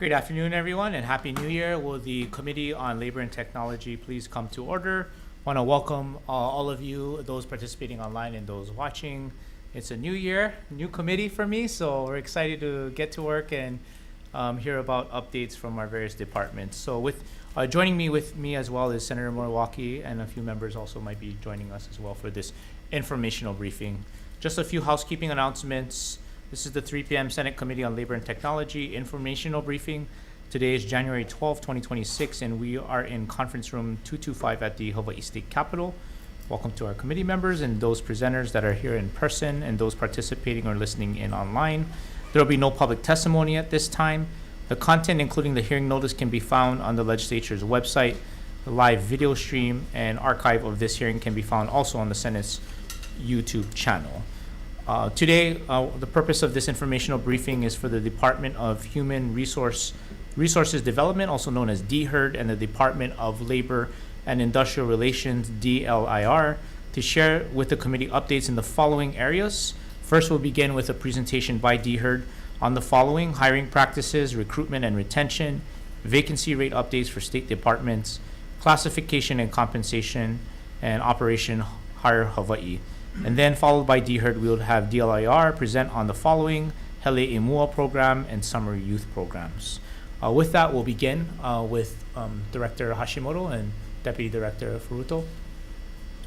Great afternoon, everyone, and Happy New Year. Will the Committee on Labor and Technology please come to order? Want to welcome all of you, those participating online and those watching. It's a new year, new committee for me, so we're excited to get to work and hear about updates from our various departments. So with joining me as well is Senator Moriwaki, and a few members also might be joining us as well for this informational briefing. Just a few housekeeping announcements. This is the 3 p.m. Senate Committee on Labor and Technology informational briefing. Today is January 12, 2026, and we are in conference room 225 at the Hawai'i State Capitol. Welcome to our committee members and those presenters that are here in person and those participating or listening in online. There will be no public testimony at this time. The content, including the hearing notice, can be found on the legislature's website. The live video stream and archive of this hearing can be found also on the Senate's YouTube channel. Today, the purpose of this informational briefing is for the Department of Human Resources Development, also known as DHERD, and the Department of Labor and Industrial Relations, DLIR, to share with the committee updates in the following areas. First, we'll begin with a presentation by DHERD on the following: hiring practices, recruitment and retention, vacancy rate updates for state departments, classification and compensation, and Operation Hire Hawai'i. And then followed by DHERD, we'll have DLIR present on the following: Hele Imua program and summer youth programs. With that, we'll begin with Director Hashimoto and Deputy Director Furuto.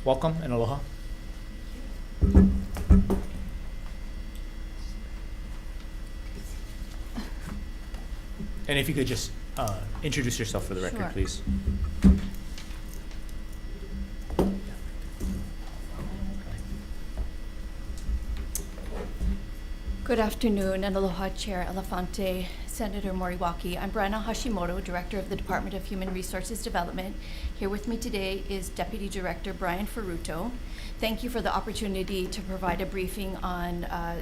Welcome and aloha. And if you could just introduce yourself for the record, Sure. please. Good afternoon, and aloha, Chair Elefante, Senator Moriwaki. I'm Brenna Hashimoto, Director of the Department of Human Resources Development. Here with me today is Deputy Director Brian Furuto. Thank you for the opportunity to provide a briefing on the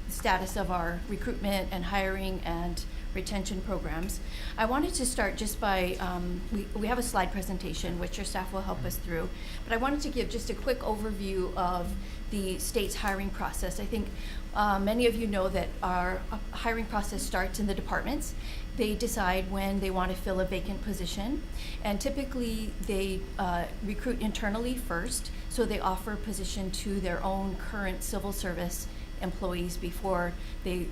status of our recruitment and hiring and retention programs. I wanted to start just by, we have a slide presentation which your staff will help us through, but I wanted to give just a quick overview of the state's hiring process. I think many of you know that our hiring process starts in the departments. They decide when they want to fill a vacant position, and typically they recruit internally first, so they offer a position to their own current civil service employees before they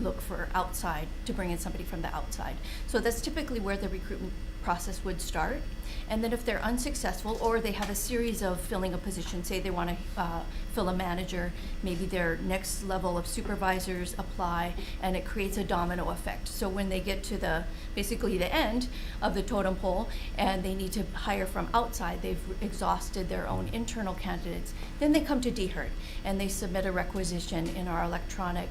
look for outside, to bring in somebody from the outside. So that's typically where the recruitment process would start. And then if they're unsuccessful, or they have a series of filling a position, say they want to fill a manager, maybe their next level of supervisors apply, and it creates a domino effect. So when they get to basically the end of the totem pole and they need to hire from outside, they've exhausted their own internal candidates, then they come to DHERD and they submit a requisition in our electronic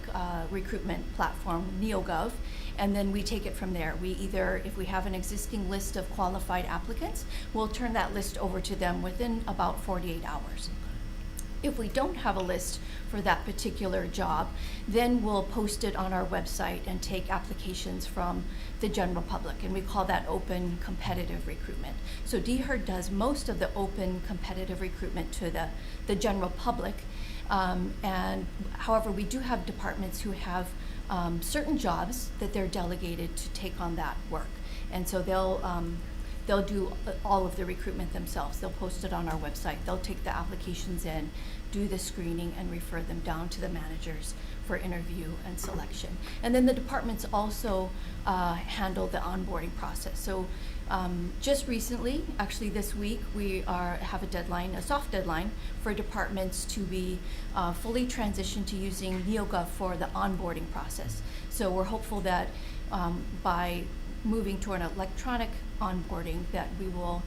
recruitment platform, NeoGov, and then we take it from there. We either, if we have an existing list of qualified applicants, we'll turn that list over to them within about 48 hours. If we don't have a list for that particular job, then we'll post it on our website and take applications from the general public, and we call that open competitive recruitment. So DHERD does most of the open competitive recruitment to the general public, and however, we do have departments who have certain jobs that they're delegated to take on that work, and so they'll do all of the recruitment themselves. They'll post it on our website. They'll take the applications in, do the screening, and refer them down to the managers for interview and selection. And then the departments also handle the onboarding process. So just recently, actually this week, we have a deadline, a soft deadline, for departments to be fully transitioned to using NeoGov for the onboarding process. So we're hopeful that by moving to an electronic onboarding that we will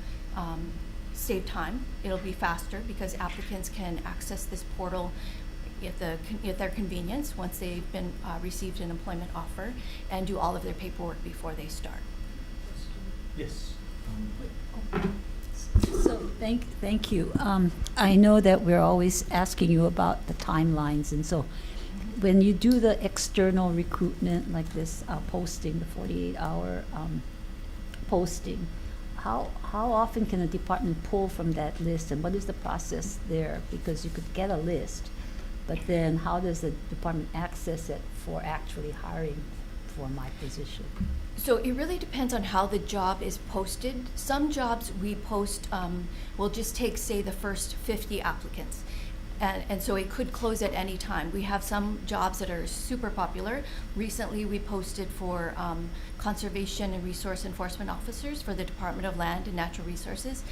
save time. It'll be faster because applicants can access this portal at their convenience once they've been received an employment offer, and do all of their paperwork before they start. Yes. So thank you. I know that we're always asking you about the timelines, and so when you do the external recruitment like this posting, the 48-hour posting, how often can a department pull from that list, and what is the process there? Because you could get a list, but then how does the department access it for actually hiring for my position? So it really depends on how the job is posted. Some jobs we post will just take, say, the first 50 applicants. And so it could close at any time. We have some jobs that are super popular. Recently, we posted for conservation and resource enforcement officers for the Department of Land and Natural Resources.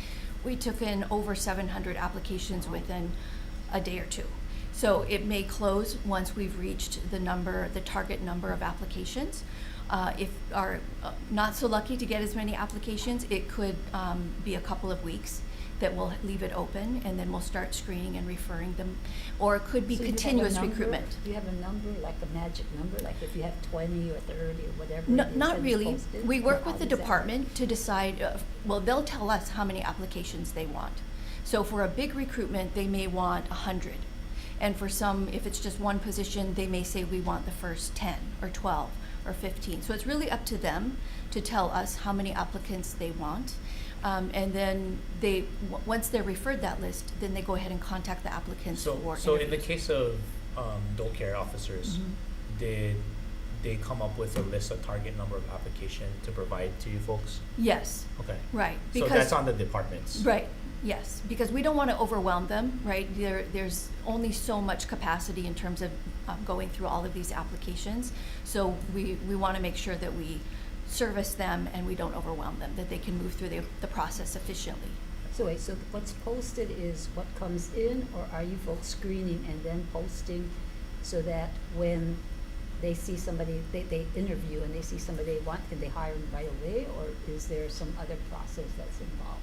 We took in over 700 applications within a day or two. So it may close once we've reached the target number of applications. If are not so lucky to get as many applications, it could be a couple of weeks that we'll leave it open, and then we'll start screening and referring them. Or it could be So you have a continuous number? recruitment. Do you have a number, like a magic number, like if you have 20 or 30 or whatever? No, it is not that is really. posted? We Or work how with the does that work? department to decide, well, they'll tell us how many applications they want. So for a big recruitment, they may want 100. And for some, if it's just one position, they may say we want the first 10 or 12 or 15. So it's really up to them to tell us how many applicants they want. And then once they're referred that list, then they go ahead and contact the applicants for So in the interviews. case of dole care officers, did they come up with a list of target number of application to provide to you folks? Yes, Okay. right. So that's on the departments. Right, yes, because we don't want to overwhelm them, right? There's only so much capacity in terms of going through all of these applications. So we want to make sure that we service them and we don't overwhelm them, that they can move through the process efficiently. So wait, so what's posted is what comes in, or are you folks screening and then posting so that when they see somebody, they interview and they see somebody they want, can they hire them right away, or is there some other process that's involved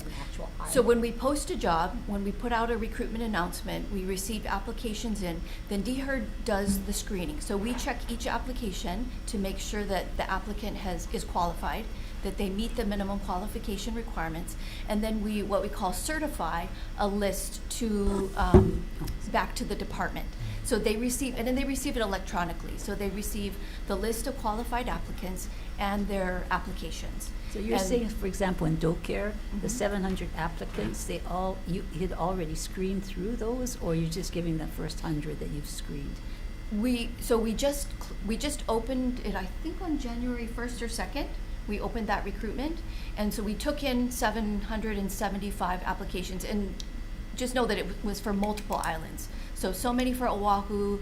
in actual hiring? So when we post a job, when we put out a recruitment announcement, we receive applications in, then DHER does the screening. So we check each application to make sure that the applicant is qualified, that they meet the minimum qualification requirements, and then what we call certify a list to back to the department. So they receive, and then they receive it electronically. So they receive the list of qualified applicants and their applications. So you're And- saying, for example, in dole care, the Mhm. 700 applicants, you had already screened through those, or you're just giving the first 100 that you've screened? We just opened it, I think on January 1st or 2nd. We opened that recruitment, and so we took in 775 applications, and just know that it was for multiple islands. So many for Oahu,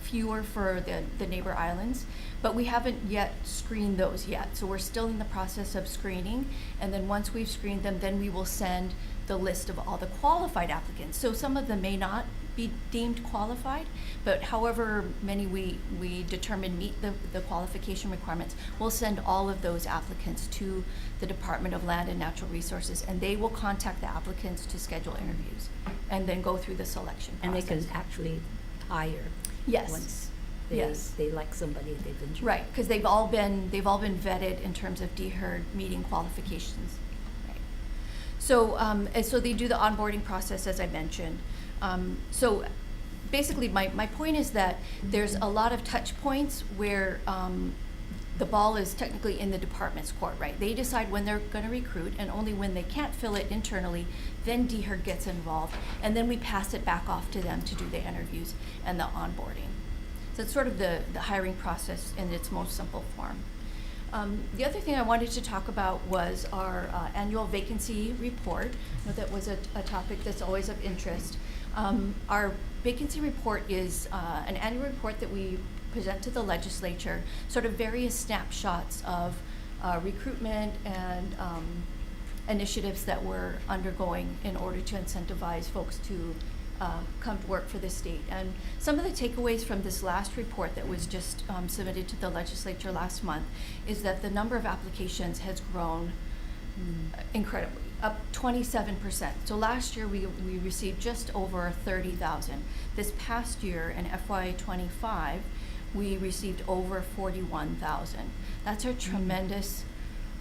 fewer for the neighbor islands, but we haven't yet screened those yet. So we're still in the process of screening, and then once we've screened them, then we will send the list of all the qualified applicants. So some of them may not be deemed qualified, but however many we determine meet the qualification requirements, we'll send all of those applicants to the Department of Land and Natural Resources, and they will contact the applicants to schedule interviews and then go through the selection And they process. can actually hire Yes. once Yes. they like somebody they've enjoyed. Right, because they've all been vetted in terms of DHER meeting qualifications. Right. So and so they do the onboarding process, as I mentioned. So basically, my point is that there's a lot of touch points where the ball is technically in the department's court, right? They decide when they're going to recruit, and only when they can't fill it internally, then DHER gets involved, and then we pass it back off to them to do the interviews and the onboarding. So it's sort of the hiring process in its most simple form. The other thing I wanted to talk about was our annual vacancy report. I know that was a topic that's always of interest. Our vacancy report is an annual report that we present to the legislature, sort of various snapshots of recruitment and initiatives that we're undergoing in order to incentivize folks to come to work for the state. And some of the takeaways from this last report that was just submitted to the legislature last month is that the number of applications has grown incredibly, up 27%. So last year we received just over 30,000. This past year in FY25, we received over 41,000. That's a tremendous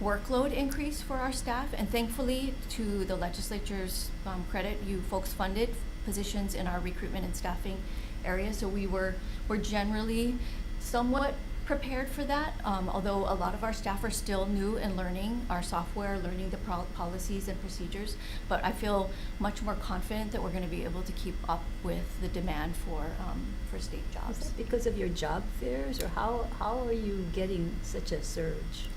workload increase for our staff, and thankfully, to the legislature's credit, you folks funded positions in our recruitment and staffing area. So we're generally somewhat prepared for that, although a lot of our staff are still new and learning our software, learning the policies and procedures. But I feel much more confident that we're going to be able to keep up with the demand for state Is jobs. that because of your job fairs, or how are you getting such a surge?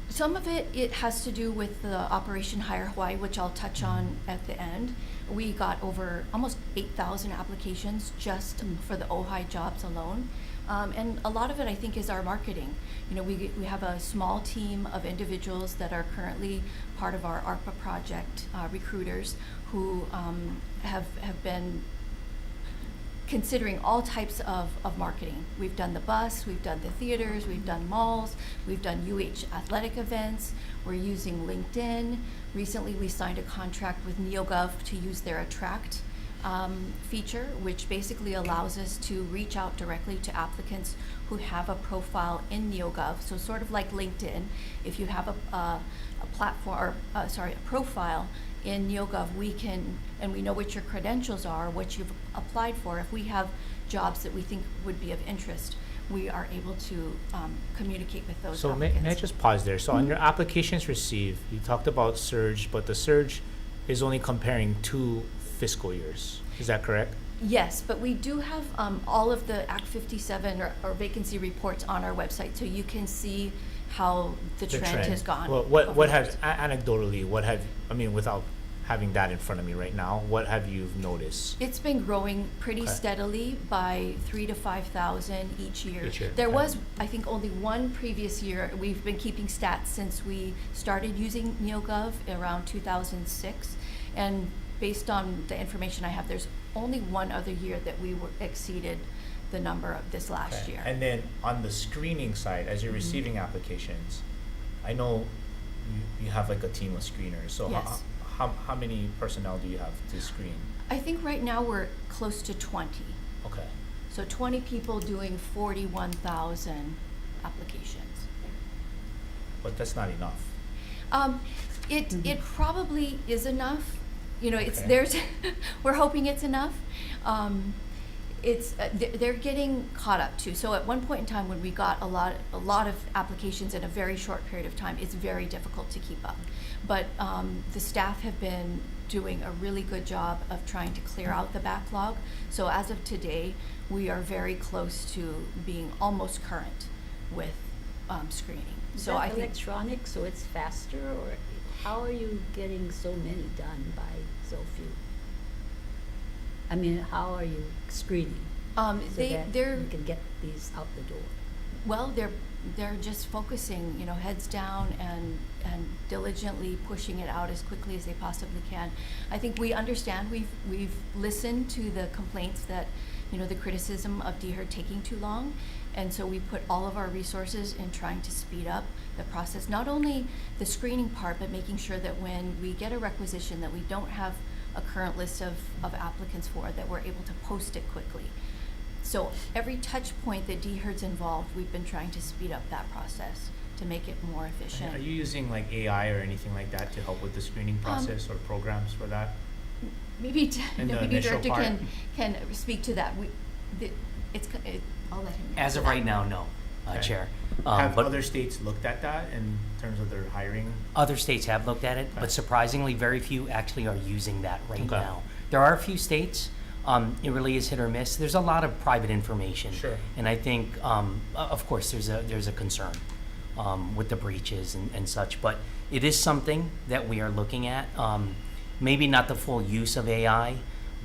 Some of it has to do with the Operation Hire Hawaii, which I'll touch on at the end. We got over almost 8,000 applications just for the OHI jobs alone. And a lot of it, I think, is our marketing. You know, we have a small team of individuals that are currently part of our ARPA project, recruiters, who have been considering all types of marketing. We've done the bus, we've done the theaters, we've done malls, we've done UH athletic events, we're using LinkedIn. Recently we signed a contract with NeoGov to use their Attract feature, which basically allows us to reach out directly to applicants who have a profile in NeoGov. So sort of like LinkedIn, if you have a platform, or a profile in NeoGov, we can, and we know what your credentials are, what you've applied for. If we have jobs that we think would be of interest, we are able to communicate with those So applicants. may I just pause there? So on your applications received, you talked about surge, but the surge is only comparing 2 fiscal years. Is that correct? Yes, but we do have all of the Act 57 or vacancy reports on our website, so you can see how the trend has gone. Well, over what the have, years. anecdotally, what have, I mean, without having that in front of me right now, what have you noticed? It's been growing pretty Okay. steadily by 3,000 to 5,000 each year. Each year, There okay. was, I think, only one previous year. We've been keeping stats since we started using NeoGov around 2006, and based on the information I have, there's only one other year that we exceeded the number of this last Okay. year. And then on the screening side, as you're receiving applications, I know you have like a team of screeners. So Yes. how many personnel do you have to screen? I think right now we're close to 20. Okay. So 20 people doing 41,000 applications. But that's not enough. It probably is enough. You know, it's Okay. there's we're hoping it's enough. It's they're getting caught up too. So at one point in time when we got a lot of applications in a very short period of time, it's very difficult to keep up. But the staff have been doing a really good job of trying to clear out the backlog. So as of today, we are very close to being almost current with screening. Is So that I think electronic, so it's faster, or how are you getting so many done by so few? I mean, how are you screening so that they're you can get these out the door? Well, they're just focusing, you know, heads down and diligently pushing it out as quickly as they possibly can. I think we understand. We've listened to the complaints that, you know, the criticism of DHER taking too long, and so we put all of our resources in trying to speed up the process. Not only the screening part, but making sure that when we get a requisition that we don't have a current list of applicants for, that we're able to post it quickly. So every touch point that DHER's involved, we've been trying to speed up that process to make it more efficient. Are you using like AI or anything like that to help with the screening process or programs for that? Maybe In the the maybe initial director part? can speak to that. I'll let him. As answer of that. right now, no, Okay. Chair. Have But other states looked at that in terms of their hiring? other states have looked at it, Okay. but surprisingly, very few actually are using that right Okay. now. There are a few states, it really is hit or miss. There's a lot of private information. Sure. And I think, of course, there's a concern with the breaches and such, but it is something that we are looking at. Maybe not the full use of AI,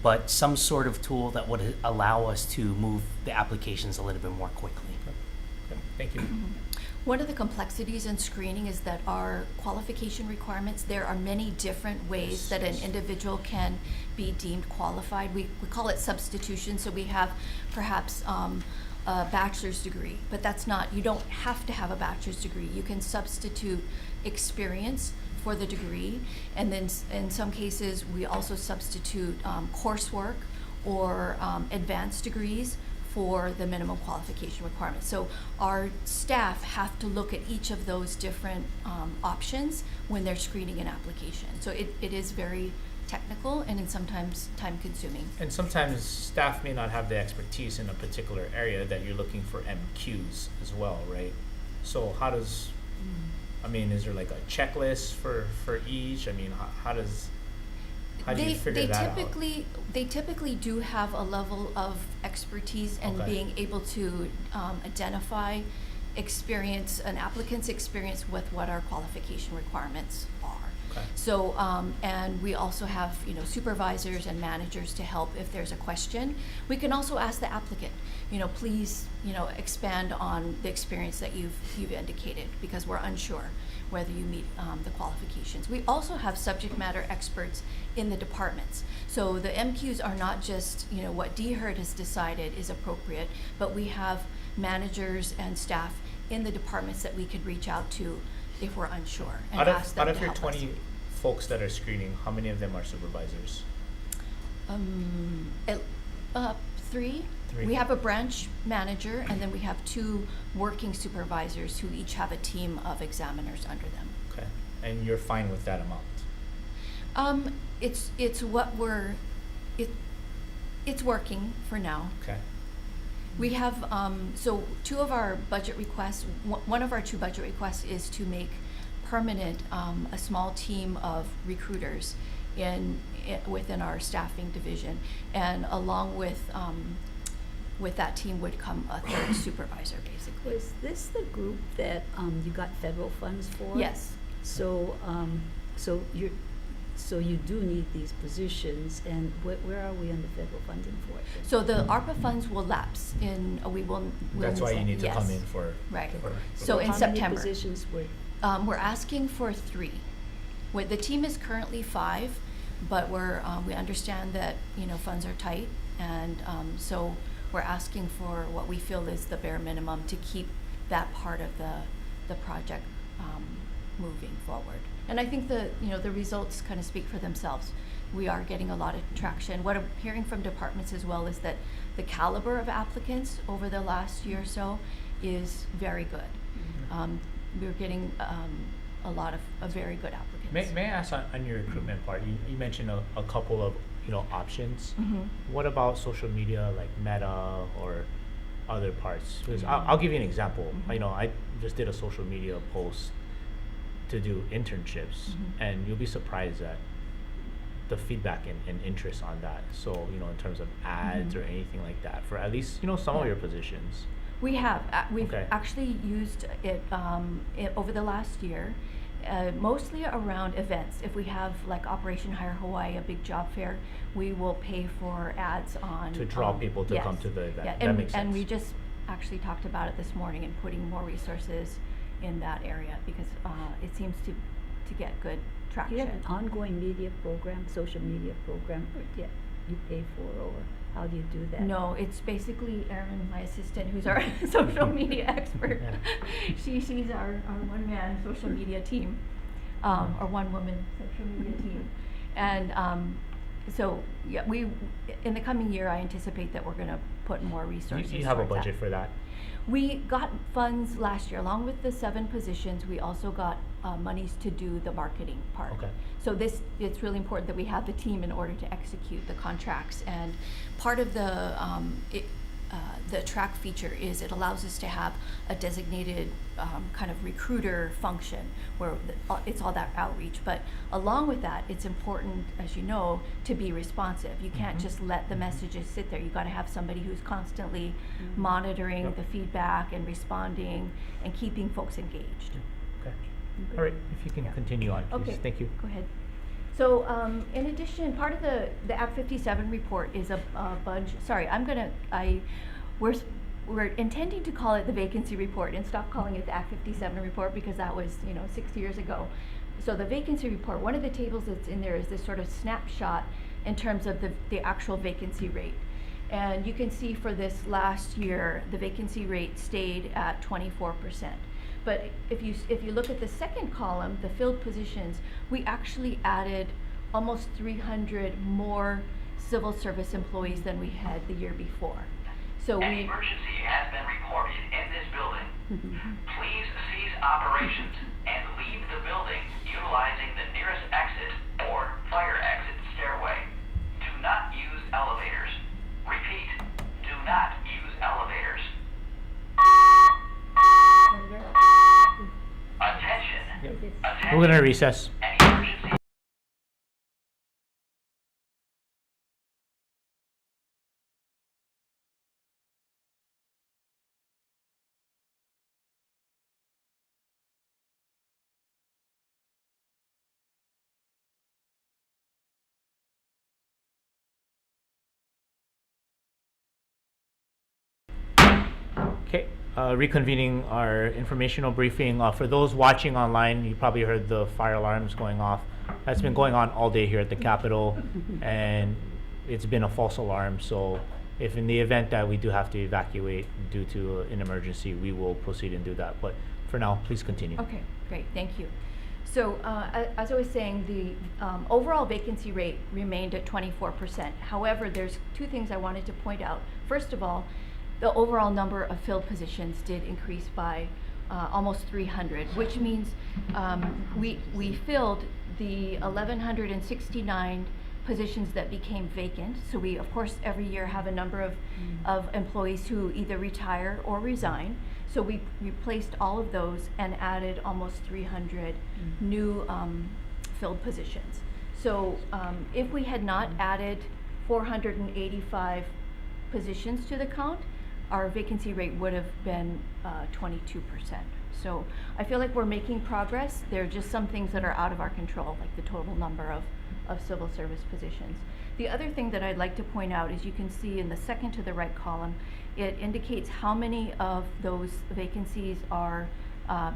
but some sort of tool that would allow us to move the applications a little bit more quickly. Okay, thank you. One of the complexities in screening is that our qualification requirements, there are many different ways Yes, that an yes. individual can be deemed qualified. We call it substitution, so we have perhaps a bachelor's degree, but that's not, you don't have to have a bachelor's degree. You can substitute experience for the degree, and then in some cases, we also substitute coursework or advanced degrees for the minimum qualification requirements. So our staff have to look at each of those different options when they're screening an application. So it is very technical and sometimes time consuming. And sometimes staff may not have the expertise in a particular area that you're looking for MQs as well, right? So how does, I mean, is there like a checklist for each? I mean, how do you figure that out? They typically do have a level of expertise and Okay. being able to identify an applicant's experience with what our qualification requirements are. Okay. So, and we also have, supervisors and managers to help if there's a question. We can also ask the applicant, please, expand on the experience that you've indicated, because we're unsure whether you meet the qualifications. We also have subject matter experts in the departments. So the MQs are not just, what DHERD has decided is appropriate, but we have managers and staff in the departments that we could reach out to if we're unsure and ask them Out to of your help us. 20 folks that are screening, how many of them are supervisors? Three. Three. We have a branch manager, and then we have 2 working supervisors who each have a team of examiners under them. Okay. And you're fine with that amount? It's what it's working for now. Okay. We have, so 2 of our budget requests, one of our 2 budget requests is to make permanent a small team of recruiters within our staffing division. And along with that team would come a 3rd supervisor, basically. Was this the group that you got federal funds for? Yes. So, so you do need these positions, and where are we on the federal funding for it? So the ARPA funds will lapse we'll That's why you need to yes. come in for. Right. for- So in How many September. positions were? We're asking for 3. The team is currently 5, but we understand that, funds are tight, and so we're asking for what we feel is the bare minimum to keep that part of the project moving forward. And I think the results kind of speak for themselves. We are getting a lot of traction. What I'm hearing from departments as well is that the caliber of applicants over the last year or so is very good. We're getting a lot of very good applicants. May I ask on your recruitment part, you mentioned a couple of, options. Mhm. What about social media like Meta or other parts? Because I'll give you an example. Mhm. I just did a social media post to do internships, and you'll be surprised at the feedback and interest on that. So, in terms of ads or anything like that for at least, some of Yeah. your positions. We have. We've Okay. actually used it over the last year, mostly around events. If we have like Operation Hire Hawaii, a big job fair, we will pay for ads on To draw people to come yes. to the event. Yeah, That and, makes and we sense. just actually talked about it this morning and putting more resources in that area because it seems to get good Do traction. you have an ongoing media program, social media program, or you pay for, or how do you do that? No, it's basically Erin, my assistant, who's our social media expert. Yeah. She's our one-man social media team, or one-woman social media team. And so, yeah, in the coming year, I anticipate that we're going to put more resources You have a toward that. budget for that? We got funds last year, along with the 7 positions, we also got monies to do the marketing part. Okay. So it's really important that we have the team in order to execute the contracts. And part of the track feature is it allows us to have a designated kind of recruiter function where it's all that outreach. But along with that, it's important, as you know, to be responsive. You can't just let the messages sit there. You got to have somebody who's constantly monitoring Yep. the feedback and responding and keeping folks engaged. Okay. All right, if you can Yeah. continue on, please. Okay. Thank you. Go ahead. So, in addition, part of the Act 57 report is a bunch. Sorry, we're intending to call it the vacancy report and stop calling it the Act 57 report because that was 6 years ago. So the vacancy report, one of the tables that's in there is this sort of snapshot in terms of the actual vacancy rate. And you can see for this last year, the vacancy rate stayed at 24%. But if you look at the second column, the filled positions, we actually added almost 300 more civil service employees than we had the year before. So An we emergency has been reported in this building. Please cease operations and leave the building utilizing the nearest exit or fire exit stairway. We're gonna recess. Any emergency. Okay, reconvening our informational briefing. For those watching online, you probably heard the fire alarms going off. That's been going on all day here at the Capitol, and it's been a false alarm. So if in the event that we do have to evacuate due to an emergency, we will proceed and do that. But for now, please continue. Okay, great, thank you. So, as I was saying, the overall vacancy rate remained at 24%. However, there's two things I wanted to point out. First of all, the overall number of filled positions did increase by almost 300, which means we filled the 1,169 positions that became vacant. So we, of course, every year have a number of employees who either retire or resign. So we replaced all of those and added almost 300 new filled positions. So if we had not added 485 positions to the count, our vacancy rate would have been 22%. So I feel like we're making progress. There are just some things that are out of our control, like the total number of civil service positions. The other thing that I'd like to point out is you can see in the second to the right column, it indicates how many of those vacancies are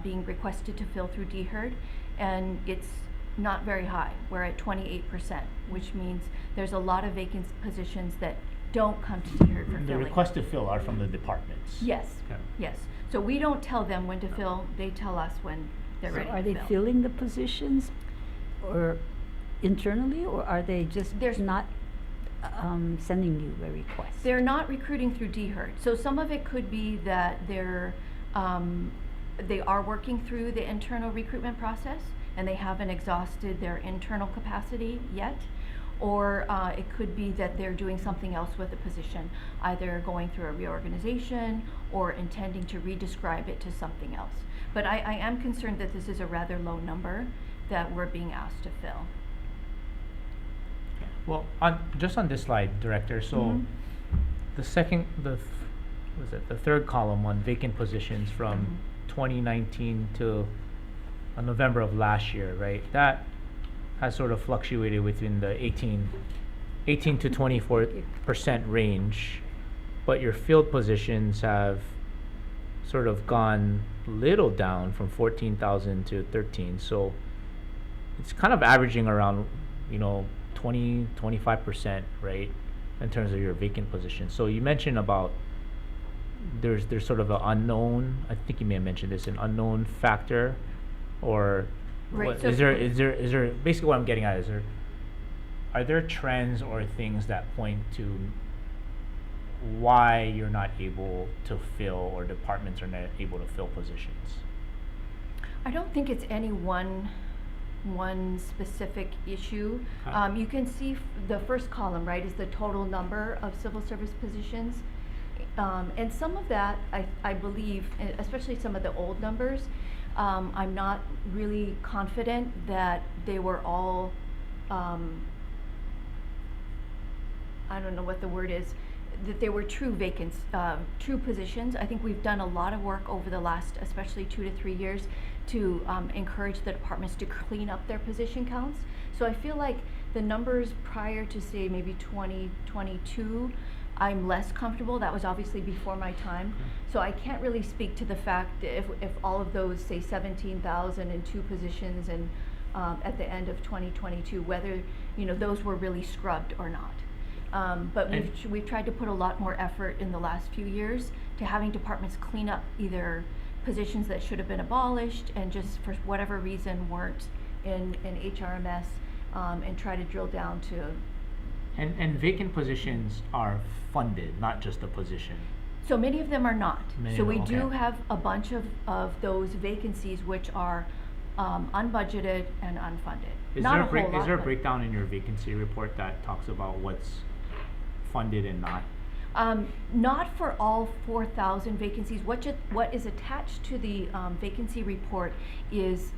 being requested to fill through DHERD, and it's not very high. We're at 28%, which means there's a lot of vacant positions that don't come to DHERD for The filling. requests to fill are from the departments. Yes, Okay. yes. So we don't tell them when to fill, they tell us when they're So ready are to they fill. filling the positions or internally, or are they just There's- not sending you a request? They're not recruiting through DHERD. So some of it could be that they are working through the internal recruitment process and they haven't exhausted their internal capacity yet. Or it could be that they're doing something else with the position, either going through a reorganization or intending to redescribe it to something else. But I am concerned that this is a rather low number that we're being asked to fill. Well, just on this slide, Director, so the third column on vacant positions from 2019 to November of last year, right? That has sort of fluctuated within the 18 to 24% range, but your field positions have sort of gone little down from 14,000 to 13. So it's kind of averaging around, 25%, right, in terms of your vacant positions. So you mentioned about there's sort of an unknown. I think you may have mentioned this, an unknown factor, or Right, what, so- is there basically what I'm getting at is are there trends or things that point to why you're not able to fill, or departments are not able to fill positions? I don't think it's any one specific issue. Okay. You can see the first column, right, is the total number of civil service positions. And some of that, I believe, especially some of the old numbers, I'm not really confident that they were all, I don't know what the word is, that they were true true positions. I think we've done a lot of work over the last, especially 2 to 3 years, to encourage the departments to clean up their position counts. So I feel like the numbers prior to, say, maybe 2022, I'm less comfortable. That was obviously before my time. So I can't really speak to the fact that if all of those, say, 17,002 positions and at the end of 2022, whether those were really scrubbed or not. But we've tried to put a lot more effort in the last few years to having departments clean up either positions that should have been abolished and just for whatever reason weren't in HRMS, and try to drill down to. And vacant positions are funded, not just a position. So many of them are not. Many So of we them, do okay. have a bunch of those vacancies which are unbudgeted and unfunded. Is Not there a whole lot, is there a but- breakdown in your vacancy report that talks about what's funded and not? Not for all 4,000 vacancies. What is attached to the vacancy report is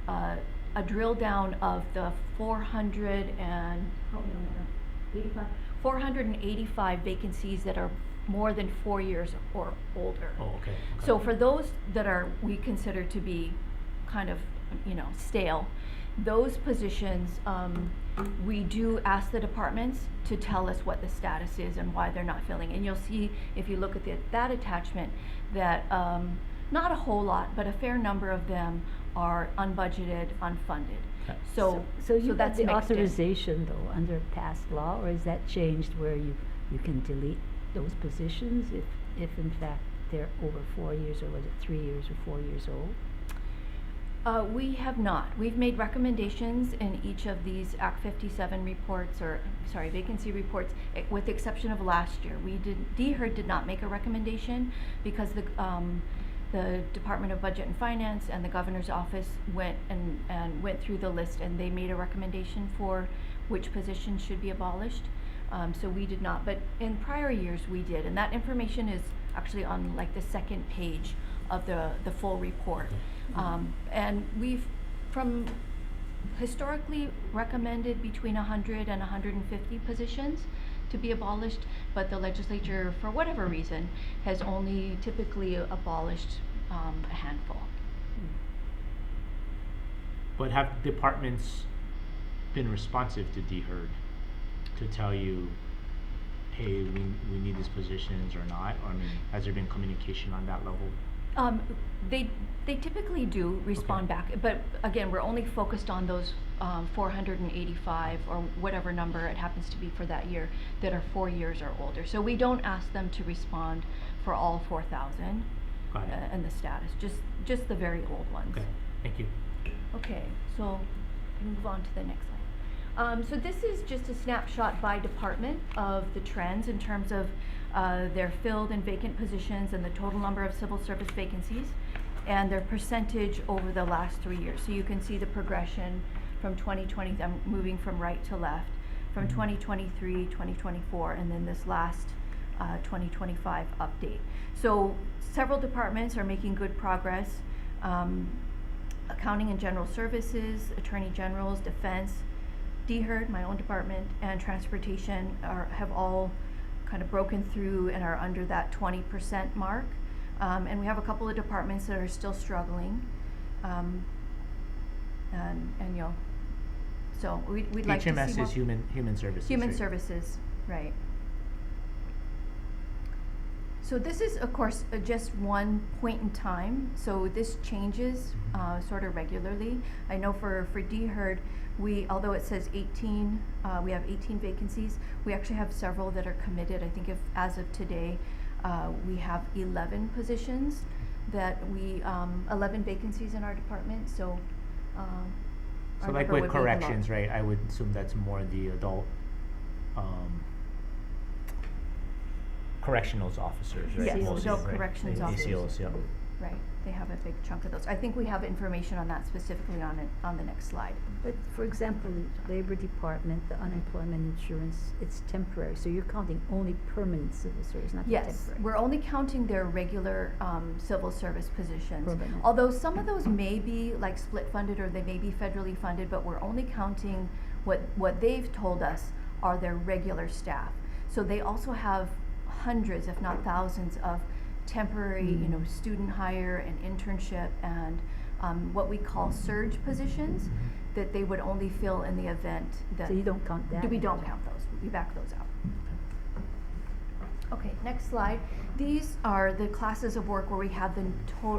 a drill down of the 485 vacancies that are more than 4 years or older. Oh, okay. So for those that are, we consider to be kind of, stale, those positions, we do ask the departments to tell us what the status is and why they're not filling. And you'll see, if you look at that attachment, that not a whole lot, but a fair number of them are unbudgeted, unfunded. Okay. So you got that's the mixed in. authorization though, under past law, or is that changed where you can delete those positions if in fact they're over 4 years, or was it 3 years or 4 years old? We have not. We've made recommendations in each of these Act 57 reports, vacancy reports, with the exception of last year. DHERD did not make a recommendation because the Department of Budget and Finance and the Governor's Office went through the list, and they made a recommendation for which positions should be abolished. So we did not, but in prior years we did, and that information is actually on like the second page of the full report. And we've historically recommended between 100 and 150 positions to be abolished, but the legislature, for whatever reason, has only typically abolished a handful. But have departments been responsive to DHERD to tell you, hey, we need these positions or not? Or, I mean, has there been communication on that level? They typically do respond back, but again, we're only focused on those 485 or whatever number it happens to be for that year that are 4 years or older. So we don't ask them to respond for all 4,000 Got it. and the status, just the very old ones. Okay, thank you. Okay, so we can move on to the next slide. So this is just a snapshot by department of the trends in terms of their filled and vacant positions and the total number of civil service vacancies and their percentage over the last 3 years. So you can see the progression from 2020, I'm moving from right to left, from 2023, 2024, and then this last 2025 update. So several departments are making good progress. Accounting and General Services, Attorney General's, Defense, DHERD, my own department, and Transportation have all kind of broken through and are under that 20% mark. And we have a couple of departments that are still struggling. So we'd like to see more. HMS is human services. Human right? Services, right. So this is, of course, just one point in time. So this changes sort of regularly. I know for DHERD, although it says 18, we have 18 vacancies. We actually have several that are committed. I think as of today, we have 11 positions 11 vacancies in our department. So, So our like number with would be a lot. corrections, right? I would assume that's more the adult correctionals officers, right? Yes, Mostly, adult right? corrections The officers. ACOs, yeah. Right, they have a big chunk of those. I think we have information on that specifically on the next slide. But for example, Labor Department, the unemployment insurance, it's temporary, so you're counting only permanent civil service, not the Yes, temporary. we're only counting their regular civil service positions. Permanent. Although some of those may be like split funded or they may be federally funded, but we're only counting what they've told us are their regular staff. So they also have hundreds, if not thousands, of temporary, student hire and internship and what we call surge positions that they would only fill in the event that. So you don't count that? We don't count those. We back those out. Okay, next slide. These are the classes of work where we have the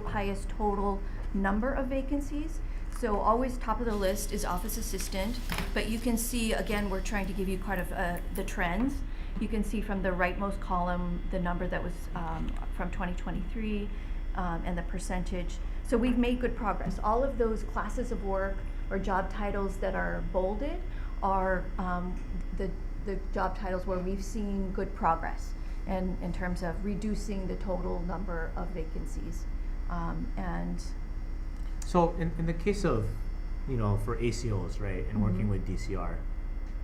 highest total number of vacancies. So always top of the list is office assistant, but you can see, again, we're trying to give you kind of the trends. You can see from the rightmost column the number that was from 2023 and the percentage. So we've made good progress. All of those classes of work or job titles that are bolded are the job titles where we've seen good progress and in terms of reducing the total number of vacancies. So in the case of, for ACOs, right, and working with DCR,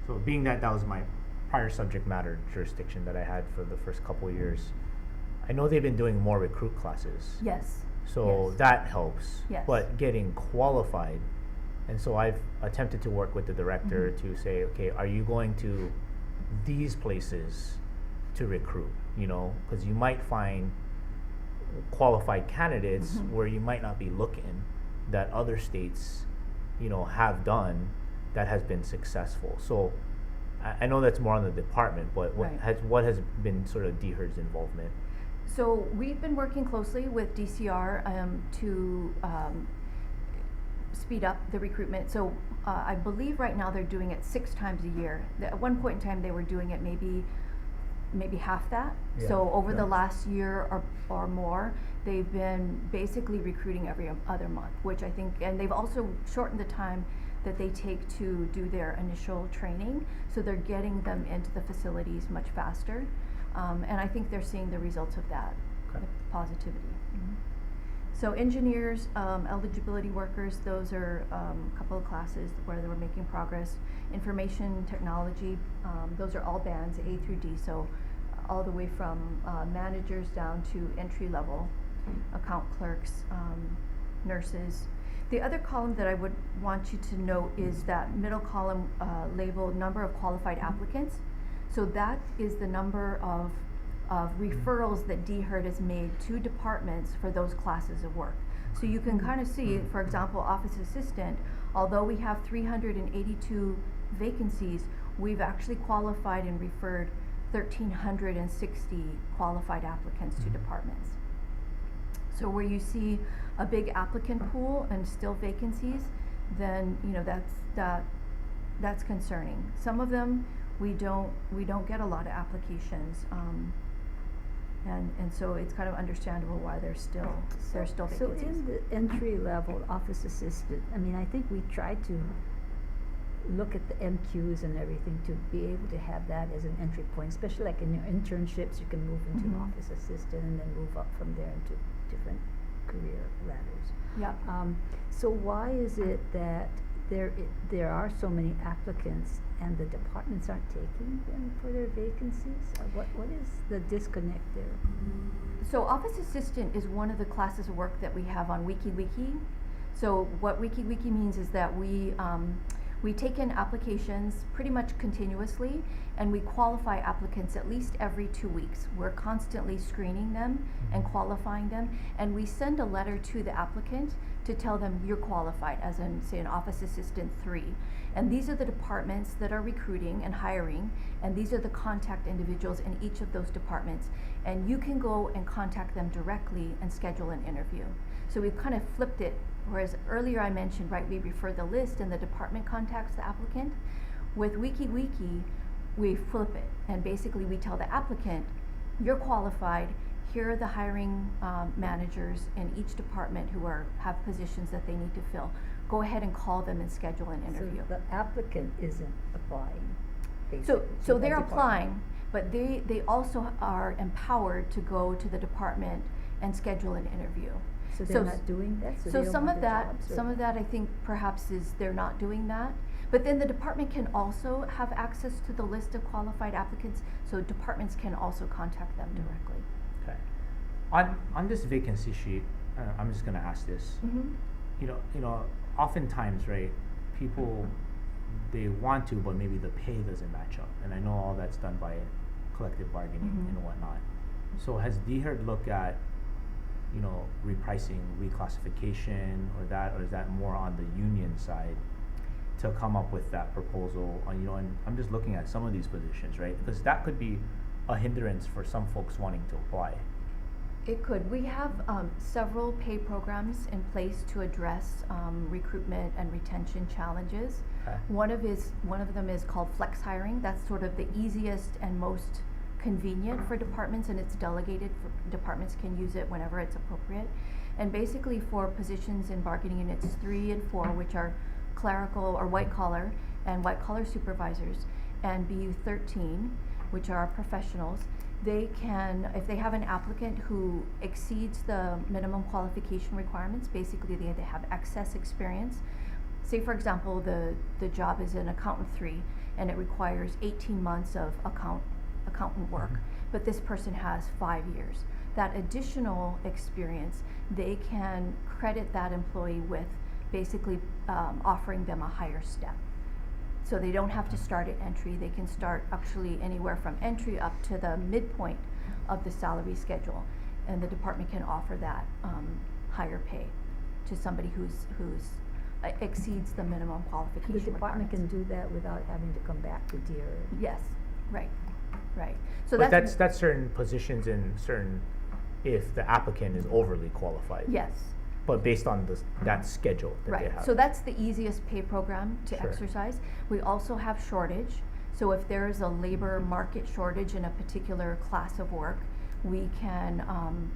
so being that was my prior subject matter jurisdiction that I had for the first couple of years, I know they've been doing more recruit classes. Yes. So yes. that helps. Yes. But getting qualified And so I've attempted to work with the director to say, okay, are you going to these places to recruit? You know, because you might find qualified candidates where you might not be looking, that other states, you know, have done that has been successful. So I know that's more on the department, but Right. what has been sort of DHER's involvement? So we've been working closely with DCR to speed up the recruitment. So I believe right now they're doing it 6 times a year. At one point in time, they were doing it maybe half that. Yeah, So over the yeah. last year or more, they've been basically recruiting every other month, which I think, and they've also shortened the time that they take to do their initial training. So they're getting them into the facilities much faster. And I think they're seeing the results of that, Okay. the positivity. So engineers, eligibility workers, those are a couple of classes where they were making progress. Information technology, those are all bands, A through D, so all the way from managers down to entry level, account clerks, nurses. The other column that I would want you to note is that middle column labeled number of qualified applicants. So that is the number of referrals that DHERD has made to departments for those classes of work. So you can kind of see, for example, office assistant, although we have 382 vacancies, we've actually qualified and referred 1,360 qualified applicants to departments. So where you see a big applicant pool and still vacancies, then you know that's concerning. Some of them we don't get a lot of applications, and so it's kind of understandable why there's still vacancies. So in the entry level office assistant, I mean, I think we tried to look at the MQs and everything to be able to have that as an entry point, especially like in your internships, you can move into Mhm. office assistant and then move up from there into different career ladders. Yeah. So why is it that there are so many applicants and the departments aren't taking them for their vacancies? What is the disconnect there? So office assistant is one of the classes of work that we have on WikiWiki. So what WikiWiki means is that we take in applications pretty much continuously, and we qualify applicants at least every 2 weeks. We're constantly screening them and qualifying them, and we send a letter to the applicant to tell them you're qualified, as in, say, an office assistant 3. And these are the departments that are recruiting and hiring, and these are the contact individuals in each of those departments. And you can go and contact them directly and schedule an interview. So we've kind of flipped it, whereas earlier I mentioned, right, we refer the list and the department contacts the applicant. With WikiWiki, we flip it, and basically we tell the applicant, you're qualified, here are the hiring managers in each department who have positions that they need to fill. Go ahead and call them and schedule an interview. So the applicant isn't applying, basically. So to the they're department. applying, but they also are empowered to go to the department and schedule an interview. So they're So not doing that? So they don't some want of the that, jobs, or- some of that I think perhaps is they're not doing that. But then the department can also have access to the list of qualified applicants, so departments can also contact them directly. Okay. On this vacancy sheet, I'm just gonna ask this. Mm-hmm. You know, oftentimes, right, people, they want to, but maybe the pay doesn't match up. And I know all that's done by collective bargaining Mhm. and whatnot. So has DHERD looked at, you know, repricing, reclassification, or is that more on the union side to come up with that proposal? You know, and I'm just looking at some of these positions, right? Because that could be a hindrance for some folks wanting to apply. It could. We have several pay programs in place to address recruitment and retention challenges. Okay. One of them is called flex hiring. That's sort of the easiest and most convenient for departments, and it's delegated. Departments can use it whenever it's appropriate. And basically for positions in bargaining units 3 and 4, which are clerical or white collar and white collar supervisors, and BU 13, which are professionals, they can, if they have an applicant who exceeds the minimum qualification requirements, basically they have excess experience. Say for example, the job is an accountant 3 and it requires 18 months of accountant work, but this person has 5 years. That additional experience, they can credit that employee with basically offering them a higher step. So they don't have to start at entry, they can start actually anywhere from entry up to the midpoint of the salary schedule. And the department can offer that higher pay to somebody who's exceeds the minimum qualification The department can requirements. do that without having to come back to DEER. Yes, right. So But that's that's certain positions in certain, if the applicant is overly qualified. yes. But based on that schedule that they Right, have. so that's the easiest pay program to Sure. exercise. We also have shortage, so if there is a labor market shortage in a particular class of work, we can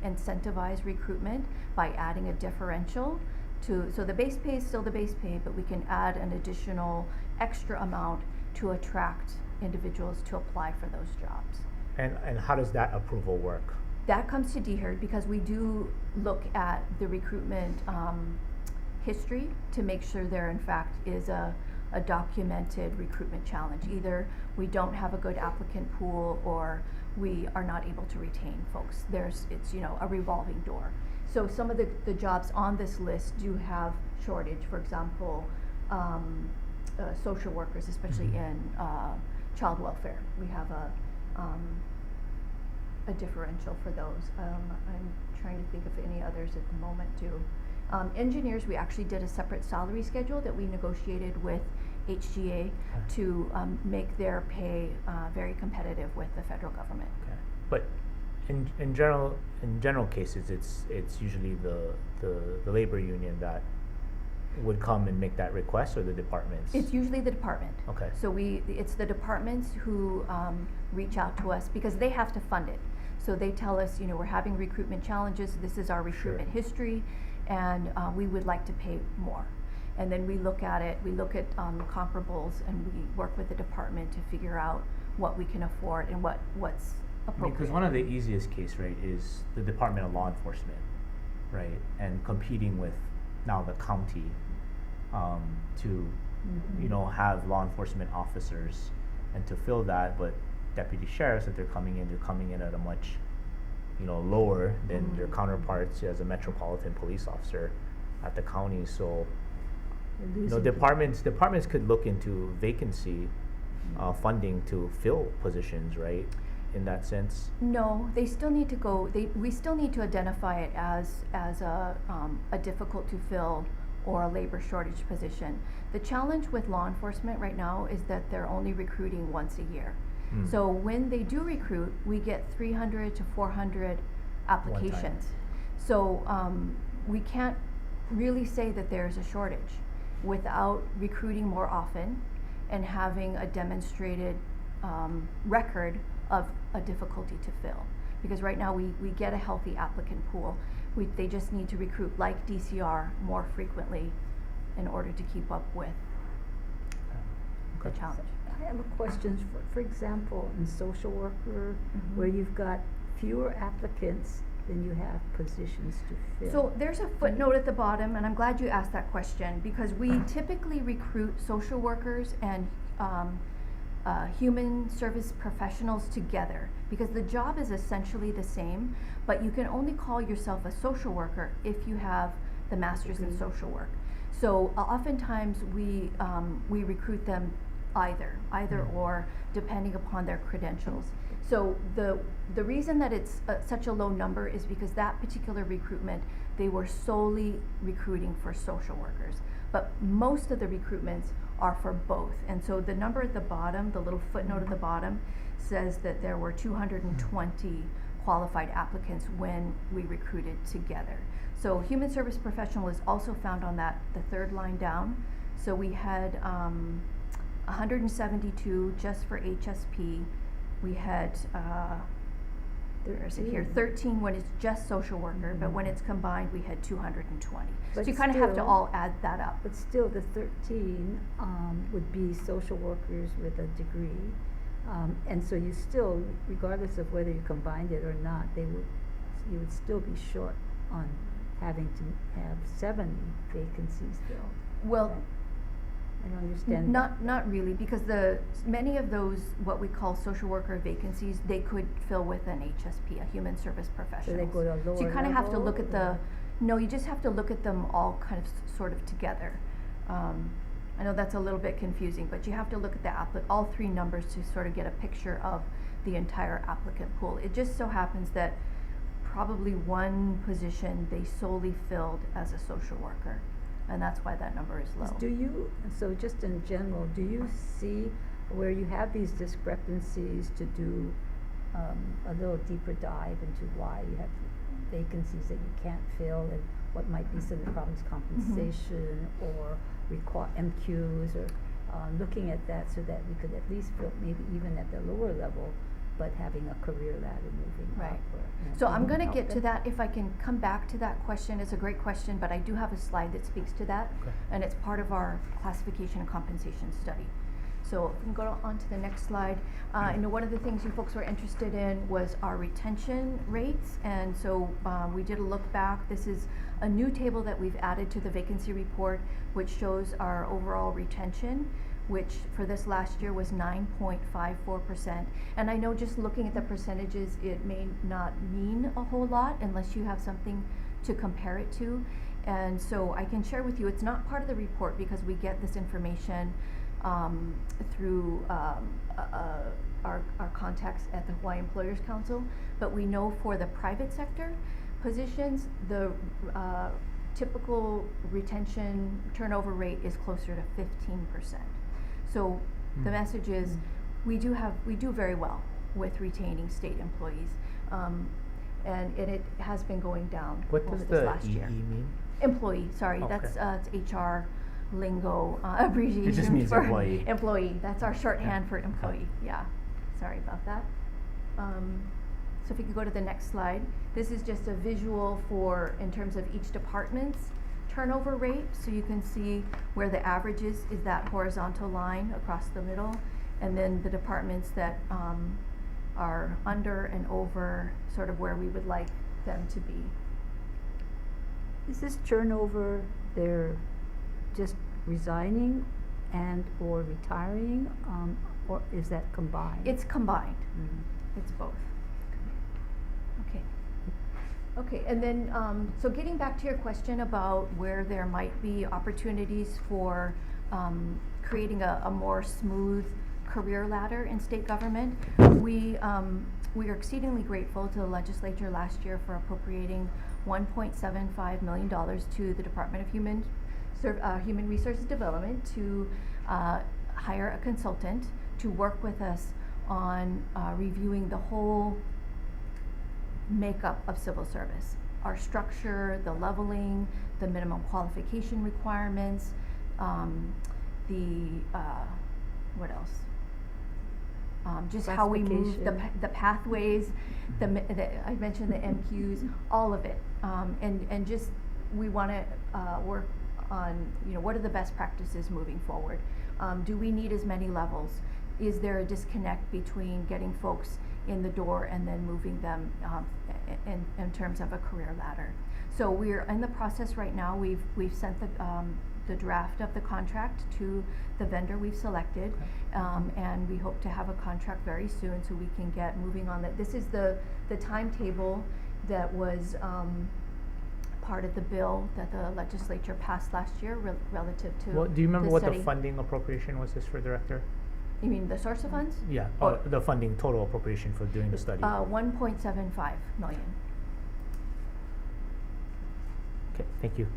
incentivize recruitment by adding a differential to, so the base pay is still the base pay, but we can add an additional extra amount to attract individuals to apply for those jobs. And how does that approval work? That comes to DHERD because we do look at the recruitment history to make sure there in fact is a documented recruitment challenge. Either we don't have a good applicant pool or we are not able to retain folks. It's a revolving door. So some of the jobs on this list do have shortage. For example, social workers, especially in child welfare. We have a differential for those. I'm trying to think of any others at the moment too. Engineers, we actually did a separate salary schedule that we negotiated with HGA to make their pay very competitive with the federal government. Okay. But in general cases, it's usually the labor union that would come and make that request, or the departments? It's usually the department. Okay. So it's the departments who reach out to us because they have to fund it. So they tell us, we're having recruitment challenges, this is our recruitment history, and we would like to pay more. And then we look at it, we look at comparables, and we work with the department to figure out what we can afford and what's appropriate. Because one of the easiest case, right, is the Department of Law Enforcement, right, and competing with now the county to, have law enforcement officers and to fill that, but deputy sheriffs, if they're coming in at a much, lower than their counterparts as a metropolitan police officer at the county. So, departments could look into vacancy funding to fill positions, right? In that sense. No, they still need to go. We still need to identify it as a difficult to fill or a labor shortage position. The challenge with law enforcement right now is that they're only recruiting once a year. So when they do recruit, we get 300 to 400 applications. So we can't really say that there's a shortage without recruiting more often and having a demonstrated record of a difficulty to fill. Because right now we get a healthy applicant pool. They just need to recruit like DCR more frequently in order to keep up with the challenge. I have a question. For example, in social worker, where you've got fewer applicants than you have positions to fill. So there's a footnote at the bottom, and I'm glad you asked that question because we typically recruit social workers and human service professionals together because the job is essentially the same, but you can only call yourself a social worker if you have the master's in social work. So oftentimes we recruit them either or, depending upon their credentials. So the reason that it's such a low number is because that particular recruitment, they were solely recruiting for social workers. But most of the recruitments are for both. And so the number at the bottom, the little footnote at the bottom, says that there were 220 qualified applicants when we recruited together. So human service professional is also found on the third line down. So we had 172 just for HSP. We had, where is it here, 13 when it's just social worker, but when it's combined, we had 220. But so you kind of have to still- all add that up. But still, the 13 would be social workers with a degree. And so you still, regardless of whether you combined it or not, you would still be short on having to have 7 vacancies filled. Well, I don't understand. not really, because many of those, what we call social worker vacancies, they could fill with an HSP, a human service professional. go to a So you lower kind of have to level, look at or- No, you just have to look at them all kind of sort of together. I know that's a little bit confusing, but you have to look at the all three numbers to sort of get a picture of the entire applicant pool. It just so happens that probably one position they solely filled as a social worker, and that's why that number is low. Do you, so just in general, do you see where you have these discrepancies to do a little deeper dive into why you have vacancies that you can't fill and what might be some of the problems, compensation or MQs, or looking at that so that we could at least fill maybe even at the lower level, but having a career ladder moving Right. up. Or, So I'm gonna out get to there. that, if I can come back to that question. It's a great question, but I do have a slide that speaks to that. Okay. And it's part of our classification and compensation study. So if we can go on to the next slide. I know one of the things you folks were interested in was our retention rates. And so we did a look back. This is a new table that we've added to the vacancy report, which shows our overall retention, which for this last year was 9.54%. And I know just looking at the percentages, it may not mean a whole lot unless you have something to compare it to. And so I can share with you, it's not part of the report because we get this information through our contacts at the Hawaii Employers Council, but we know for the private sector positions, the typical retention turnover rate is closer to 15%. So the message is we do very well with retaining state employees, and it has been going down What over does this the last year. EE mean? Employee, sorry, Okay. that's it's HR lingo abbreviation means for employee. employee. That's our shorthand Yeah. for employee. Yeah, sorry about that. So if you could go to the next slide. This is just a visual for, in terms of each department's turnover rate. So you can see where the average is that horizontal line across the middle. And then the departments that are under and over sort of where we would like them to be. Is this turnover, they're just resigning and or retiring, or is that combined? It's combined. Mhm. It's both. Okay. Okay, and then, so getting back to your question about where there might be opportunities for creating a more smooth career ladder in state government, we are exceedingly grateful to the legislature last year for appropriating $1.75 million to the Department of Human Resources Development to hire a consultant to work with us on reviewing the whole makeup of civil service. Our structure, the leveling, the minimum qualification requirements, what else? Just how we move the pathways, I mentioned the MQs, all of it. And just, we want to work on, what are the best practices moving forward? Do we need as many levels? Is there a disconnect between getting folks in the door and then moving them in terms of a career ladder? So we're in the process right now. We've sent the draft of the contract to the vendor we've selected, and we hope to have a contract very soon so we can get moving on that. This is the timetable that was part of the bill that the legislature passed last year relative to Do you remember what study. the funding appropriation was this for, Director? You mean the source of funds? Yeah, Or- the funding total appropriation for doing the study. 1.75 million. Okay, thank you.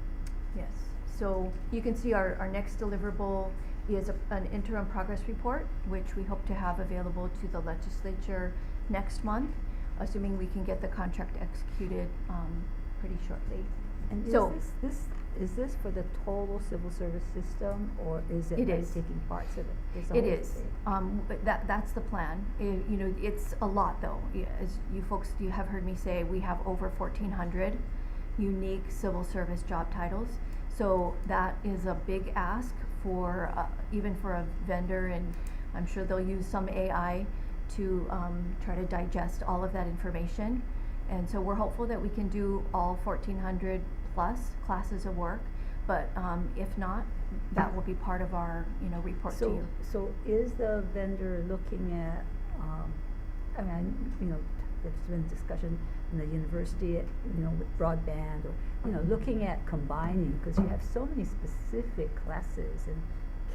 Yes, so you can see our next deliverable is an interim progress report, which we hope to have available to the legislature next month, assuming we can get the contract executed pretty shortly. And So- is this for the total civil service system, or is it It like is. taking parts of it? It is, but that's the plan. It's a lot though. As you folks, you have heard me say, we have over 1,400 unique civil service job titles. So that is a big ask for, even for a vendor, and I'm sure they'll use some AI to try to digest all of that information. And so we're hopeful that we can do all 1,400 plus classes of work, but if not, that will be part of our, report to you. So is the vendor looking at, there's been discussion in the university, with broadband, or, looking at combining, because you have so many specific classes, and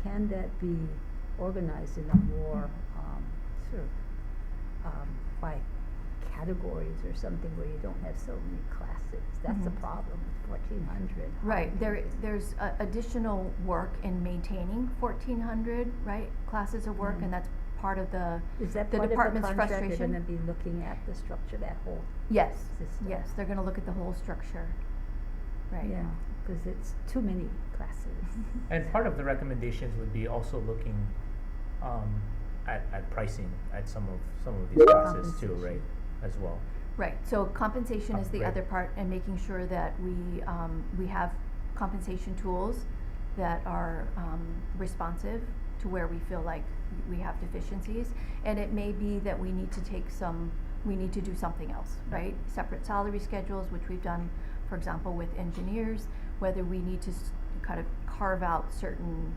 can that be organized in a more, sort of, by categories or something where you don't have so many classes? That's the problem with 1400. Right, there's additional work in maintaining 1400, right, classes of work, and that's part of the Is that the part department's of the contract? frustration. They're gonna be looking at the structure, that whole Yes, system? yes, they're gonna look at the whole structure, right. Yeah, because it's too many classes. And part of the recommendations would be also looking at pricing at some of these classes too, Compensation. right, as well. Right, so compensation is the Right. other part, and making sure that we have compensation tools that are responsive to where we feel like we have deficiencies. And it may be that we need to do something else, right? Separate salary schedules, which we've done, for example, with engineers, whether we need to kind of carve out certain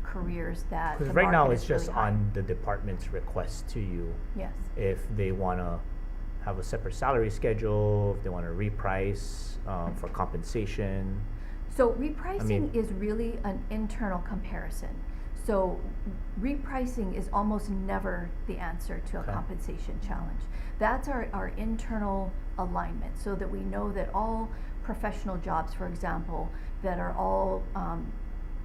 careers that the Because right now market it's is really just high. on the department's request to you. Yes. If they want to have a separate salary schedule, if they want to reprice for compensation. So repricing mean- is really an internal comparison. So repricing is almost never the answer to a Okay. compensation challenge. That's our internal alignment, so that we know that all professional jobs, for example, that are all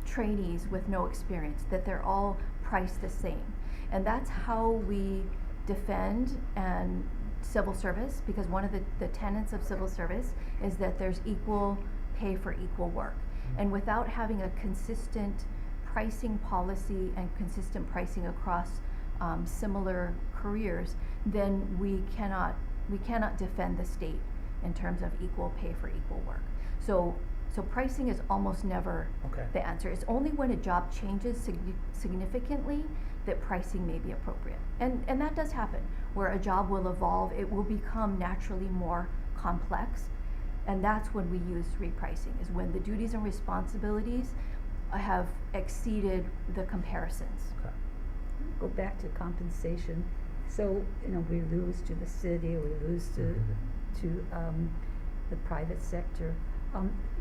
trainees with no experience, that they're all priced the same. And that's how we defend and civil service, because one of the tenets of civil service is that there's equal pay for equal work. And without having a consistent pricing policy and consistent pricing across similar careers, then we cannot defend the state in terms of equal pay for equal work. So pricing is almost never Okay. the answer. It's only when a job changes significantly that pricing may be appropriate. And that does happen, where a job will evolve, it will become naturally more complex, and that's when we use repricing, is when the duties and responsibilities have exceeded the comparisons. Okay. Go back to compensation. So, we lose to the city, or we lose to the private sector.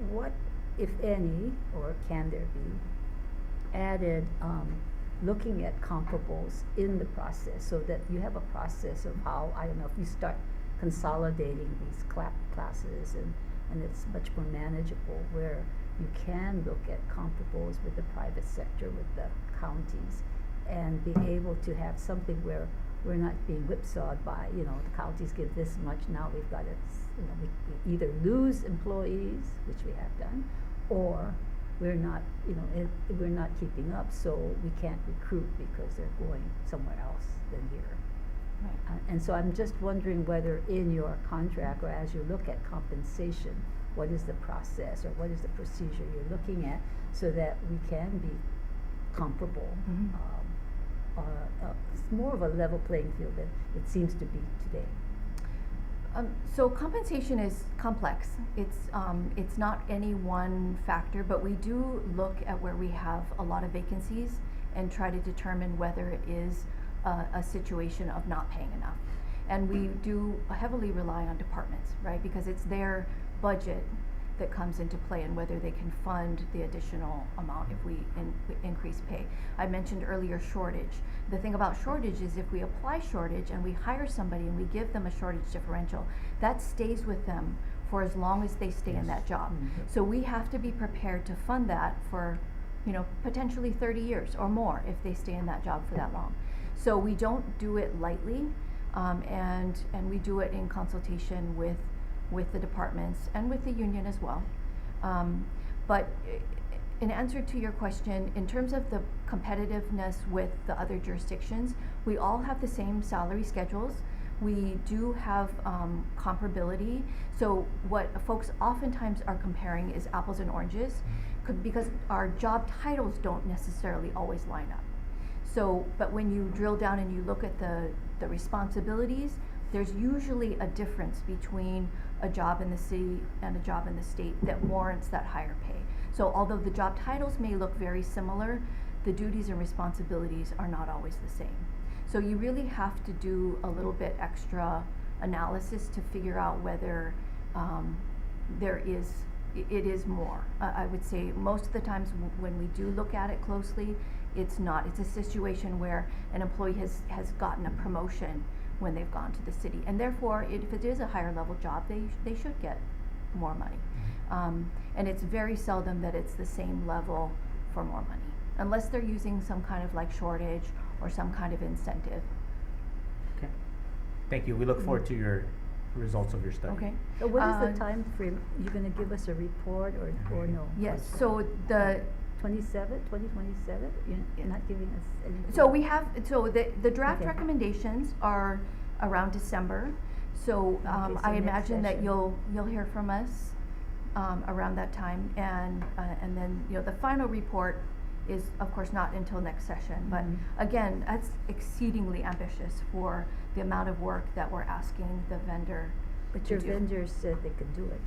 What, if any, or can there be, added looking at comparables in the process, so that you have a process of how, I don't know, if you start consolidating these classes, and it's much more manageable, where you can look at comparables with the private sector, with the counties, and be able to have something where we're not being whipsawed by, the counties give this much, now we've got to, we either lose employees, which we have done, or we're not, we're not keeping up, so we can't recruit because they're going somewhere else than here. Right. And so I'm just wondering whether in your contract, or as you look at compensation, what is the process, or what is the procedure you're looking at, so that we can be comparable. Mhm. It's more of a level playing field than it seems to be today. So compensation is complex. It's not any one factor, but we do look at where we have a lot of vacancies and try to determine whether it is a situation of not paying enough. And we do heavily rely on departments, right? Because it's their budget that comes into play, and whether they can fund the additional amount if we increase pay. I mentioned earlier shortage. The thing about shortage is, if we apply shortage and we hire somebody and we give them a shortage differential, that stays with them for as long as they stay in that job. Mm-hmm. So we have to be prepared to fund that for, potentially 30 years or more if they stay in that job for that long. So we don't do it lightly, and we do it in consultation with the departments and with the union as well. But in answer to your question, in terms of the competitiveness with the other jurisdictions, we all have the same salary schedules. We do have comparability. So what folks oftentimes are comparing is apples and oranges, because our job titles don't necessarily always line up. So, but when you drill down and you look at the responsibilities, there's usually a difference between a job in the city and a job in the state that warrants that higher pay. So although the job titles may look very similar, the duties and responsibilities are not always the same. So you really have to do a little bit extra analysis to figure out whether it is more. I would say most of the times when we do look at it closely, it's not. It's a situation where an employee has gotten a promotion when they've gone to the city, and therefore, if it is a higher level job, they should get more money. And it's very seldom that it's the same level for more money, unless they're using some kind of like shortage or some kind of incentive. Okay. Thank you. We look forward to your results of your study. Okay. So what is the time frame? You're gonna give us a report or no? Yes. So the 2027? You're not giving us anything? So we have, the draft Okay. recommendations are around December. So, so I next imagine that session. you'll hear from us, around that time. And then, the final report is, of course, not until next session. But Mhm. again, that's exceedingly ambitious for the amount of work that we're asking the vendor But to your do. vendors said they could do it.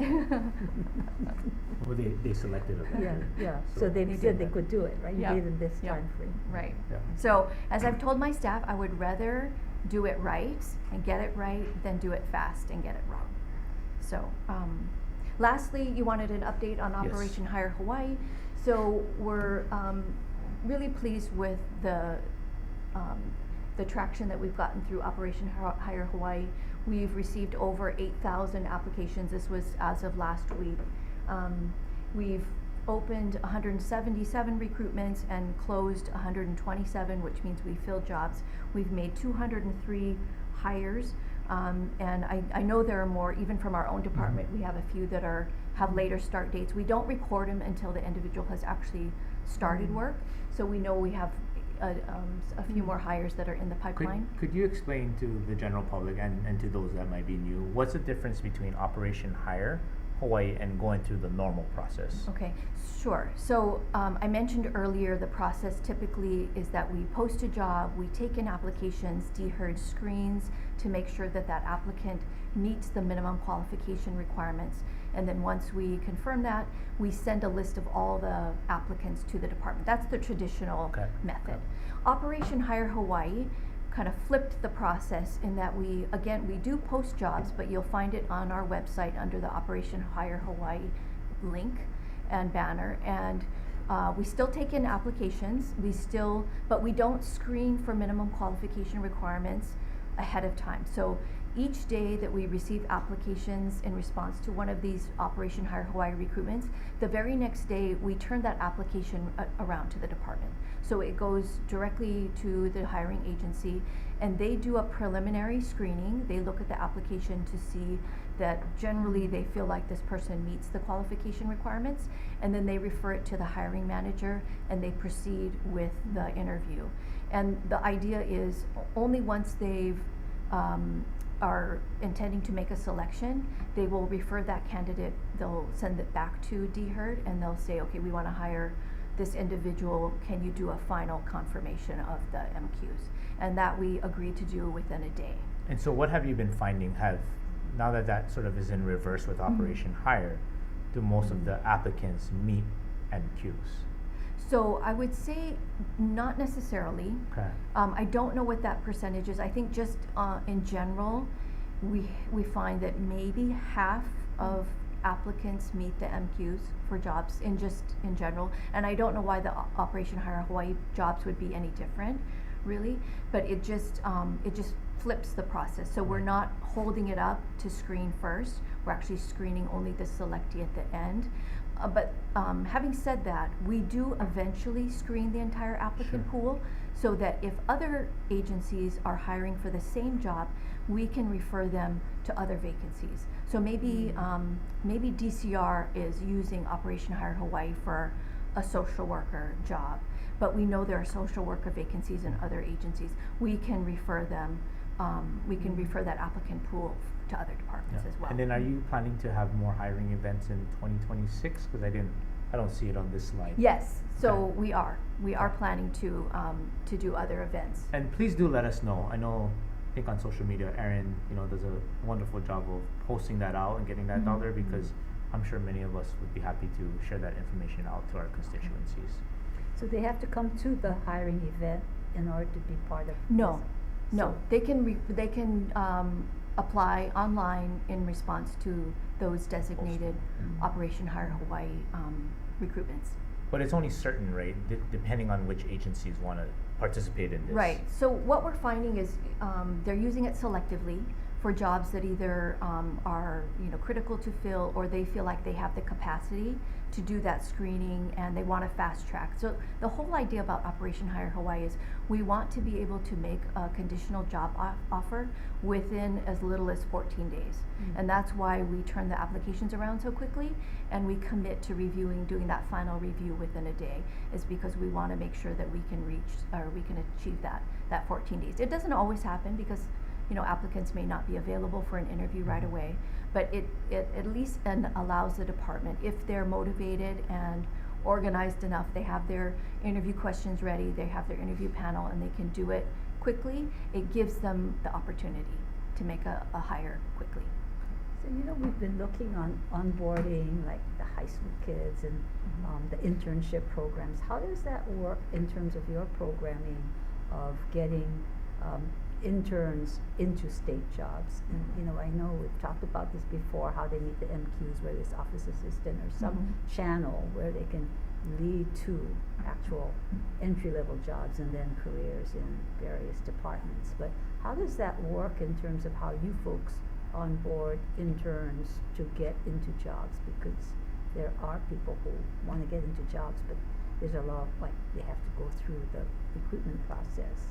Well, they selected a vendor. Yeah, so they They said did they that. could do it, right? You Yeah. gave them this Yeah. time frame. Right. Yeah. So, as I've told my staff, I would rather do it right and get it right than do it fast and get it wrong. So, lastly, you wanted an update on Yes. Operation Hire Hawaii. So, we're really pleased with the traction that we've gotten through Operation Hire Hawaii. We've received over 8,000 applications. This was as of last week. We've opened 177 recruitments and closed 127, which means we filled jobs. We've made 203 hires, and I know there are more, even from our own department. We have a few that have later start dates. We don't record them until the individual has actually started work, so we know we have a few more hires that are in the pipeline. Could you explain to the general public and to those that might be new, what's the difference between Operation Hire Hawaii and going through the normal process? Okay, sure. So I mentioned earlier the process typically is that we post a job, we take in applications, DHERD screens to make sure that that applicant meets the minimum qualification requirements. And then once we confirm that, we send a list of all the applicants to the department. That's the traditional Okay. method. Operation Hire Hawaii kind of flipped the process in that we do post jobs, but you'll find it on our website under the Operation Hire Hawaii link and banner. And we still take in applications, but we don't screen for minimum qualification requirements ahead of time. So each day that we receive applications in response to one of these Operation Hire Hawaii recruitments, the very next day we turn that application around to the department. So it goes directly to the hiring agency, and they do a preliminary screening. They look at the application to see that generally they feel like this person meets the qualification requirements, and then they refer it to the hiring manager and they proceed with the interview. And the idea is only once they've are intending to make a selection, they will refer that candidate, they'll send it back to DHERD, and they'll say, okay, we want to hire this individual, can you do a final confirmation of the MQs? And that we agree to do within a day. And so what have you been finding? Now that sort of is in reverse with Operation Hire, do most of the applicants meet MQs? So I would say not necessarily. Okay. I don't know what that percentage is. I think just in general, we find that maybe half of applicants meet the MQs for jobs in general. And I don't know why the Operation Hire Hawaii jobs would be any different, really. But it just flips the process. So we're not holding it up to screen first. We're actually screening only the selectee at the end. But having said that, we do eventually screen the entire applicant pool so that if other agencies are hiring for the same job, we can refer them to other vacancies. So maybe DCR is using Operation Hire Hawaii for a social worker job, but we know there are social worker vacancies in other agencies. We can refer them. We can refer that applicant pool to other departments as well. And then are you planning to have more hiring events in 2026? Because I don't see it on this slide. Yes, so Okay. we are Okay. planning to do other events. And please do let us know. I think on social media, Erin, does a wonderful job of posting that out and getting that out there, because I'm sure many of us would be happy to share that information out to our constituencies. So they have to come to the hiring event in order to be part of No, this? no, So- they can apply online in response to those designated Operation Hire Hawaii recruitments. But it's only certain, right? Depending on which agencies want to participate in this. Right. So what we're finding is they're using it selectively for jobs that either are critical to fill, or they feel like they have the capacity to do that screening and they want to fast track. So the whole idea about Operation Hire Hawaii is we want to be able to make a conditional job offer within as little as 14 days. And that's why we turn the applications around so quickly, and we commit to doing that final review within a day, is because we want to make sure that we can achieve that 14 days. It doesn't always happen because applicants may not be available for an interview right away, but it at least allows the department, if they're motivated and organized enough, they have their interview questions ready, they have their interview panel, and they can do it quickly, it gives them the opportunity to make a hire quickly. So, we've been looking on onboarding, like the high school kids and the internship programs. How does that work in terms of your programming of getting interns into state jobs? And, I know we've talked about this before, how they meet the MQs, whether it's office assistant or some channel where they can lead to actual entry-level jobs and then careers in various departments. But how does that work in terms of how you folks onboard interns to get into jobs? Because there are people who want to get into jobs, but there's a lot, like they have to go through the recruitment process.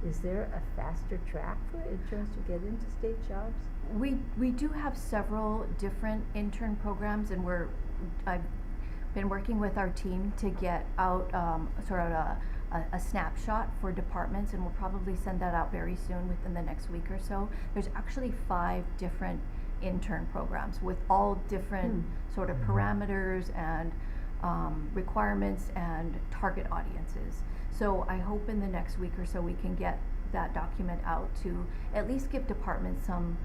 Is there a faster track for interns to get into state jobs? We do have several different intern programs, and I've been working with our team to get out sort of a snapshot for departments, and we'll probably send that out very soon within the next week or so. There's actually 5 different intern programs with all different sort of parameters and requirements and target audiences. So I hope in the next week or so we can get that document out to at least give departments some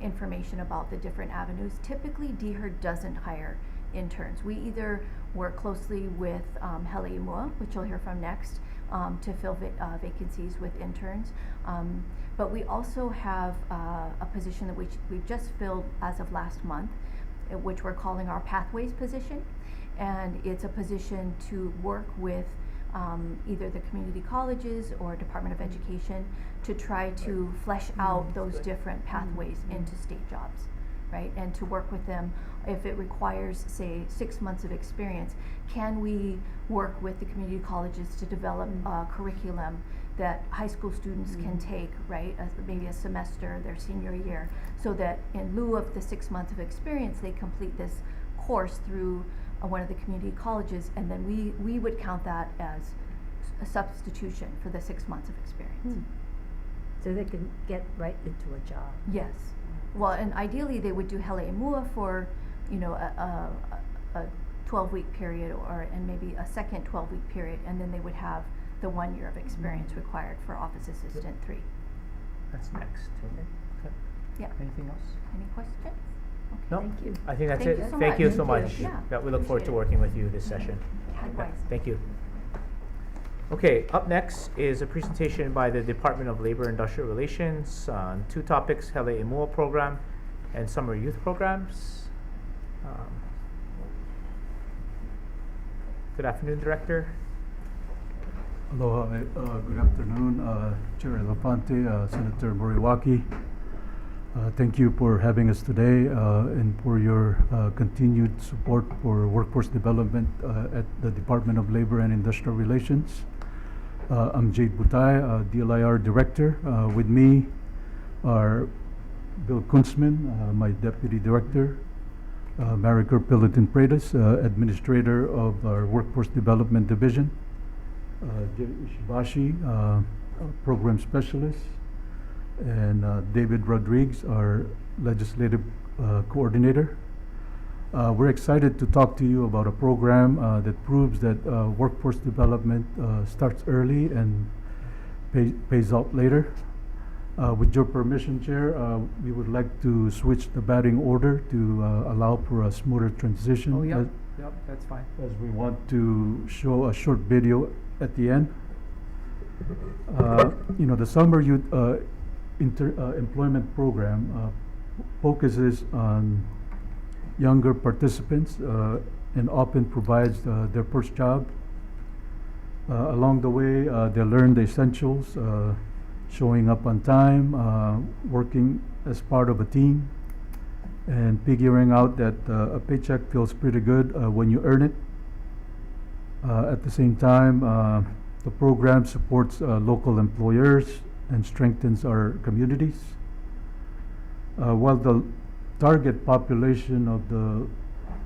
information about the different avenues. Typically, DHER doesn't hire interns. We either work closely with Hawai'i, which you'll hear from next, to fill vacancies with interns. But we also have a position that we've just filled as of last month, which we're calling our Pathways position. And it's a position to work with either the community colleges or Department of Education to try to flesh out those different pathways into state jobs, right? And to work with them, if it requires, say, 6 months of experience, can we work with the community colleges to develop a curriculum that high school students can take, right, maybe a semester their senior year, so that in lieu of the 6 months of experience, they complete this course through one of the community colleges, and then we would count that as a substitution for the 6 months of experience. So they can get right into a job. Yes. Well, and ideally they would do Hawai'i for, a 12-week period, and maybe a second 12-week period, and then they would have the 1 year of experience required for Office Assistant 3. That's next. Okay. Yeah. Anything else? Any questions? Okay. No? Thank you. I think that's Thank it. you so Thank you much. so Thank much. you. Yeah, We look forward to appreciate it. working with you this session. Likewise. Thank you. Okay, up next is a presentation by the Department of Labor and Industrial Relations on 2 topics, Hawai'i program and summer youth programs. Good afternoon, Director. Aloha, good afternoon, Chair Elefante, Senator Moriwaki. Thank you for having us today and for your continued support for workforce development at the Department of Labor and Industrial Relations. I'm Jade Butai, DLIR Director. With me are Bill Kunzman, my Deputy Director, Maricor Pilotin-Pradas, Administrator of our Workforce Development Division, Jay Ishibashi, Program Specialist, and David Rodriguez, our Legislative Coordinator. We're excited to talk to you about a program that proves that workforce development starts early and pays out later. With your permission, Chair, we would like to switch the batting order to allow for a smoother transition. Oh, yep, that's fine. As we want to show a short video at the end. The summer youth employment program focuses on younger participants and often provides their first job. Along the way, they learn the essentials, showing up on time, working as part of a team, and figuring out that a paycheck feels pretty good when you earn it. At the same time, the program supports local employers and strengthens our communities. While the target population of the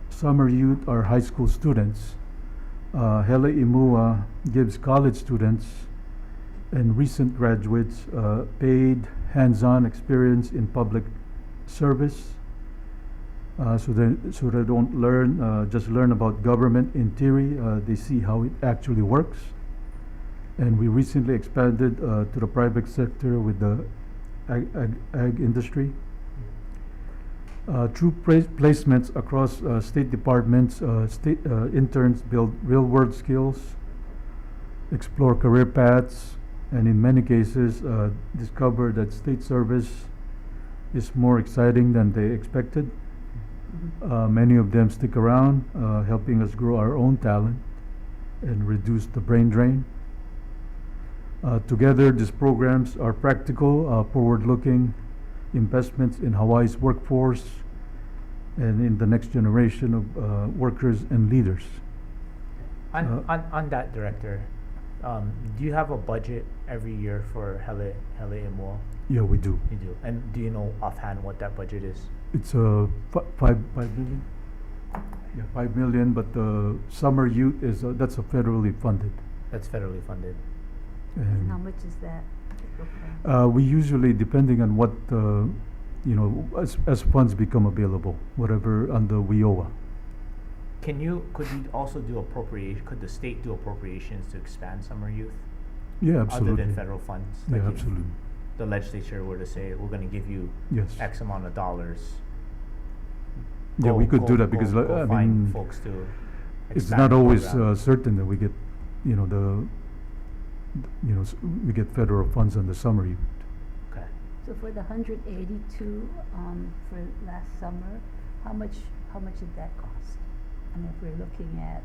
summer youth are high school students, Hawai'i Mua gives college students and recent graduates paid hands-on experience in public service, so they don't just learn about government in theory. They see how it actually works. And we recently expanded to the private sector with the ag industry. Through placements across state departments, interns build real-world skills, explore career paths, and in many cases discover that state service is more exciting than they expected. Many of them stick around, helping us grow our own talent and reduce the brain drain. Together, these programs are practical, forward-looking investments in Hawaii's workforce and in the next generation of workers and leaders. On that, Director, do you have a budget every year for Hawai'i Mua? Yeah, we do. You do. And do you know offhand what that budget is? It's 5 million. Yeah, 5 million. But the summer youth is that's a federally funded. That's federally funded. And how much is that? We usually, depending on what as funds become available, whatever under WIOA. Could you also do appropriation? Could the state do appropriations to expand summer youth? Yeah, absolutely. Other than federal funds? Yeah, Like if absolutely. the legislature were to say, we're going to give you Yes. X amount of dollars. Yeah, we could do that because go I find mean, folks to it's expand not the always program. certain that we get, we get federal funds on the summer youth. Okay. So for the 182 for last summer, how much did that cost? I mean, if we're looking at.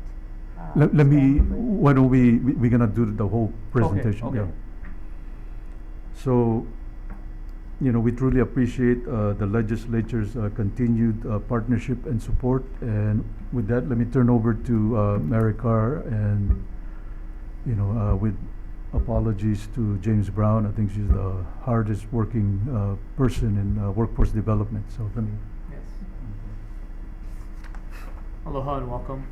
Let me. spend for- Why don't we're gonna do the whole presentation. okay. Yeah. So, we truly appreciate the legislature's continued partnership and support. And with that, let me turn over to Maricar, and with apologies to James Brown. I think she's the hardest working person in workforce development. So let me. Yes. Aloha and welcome.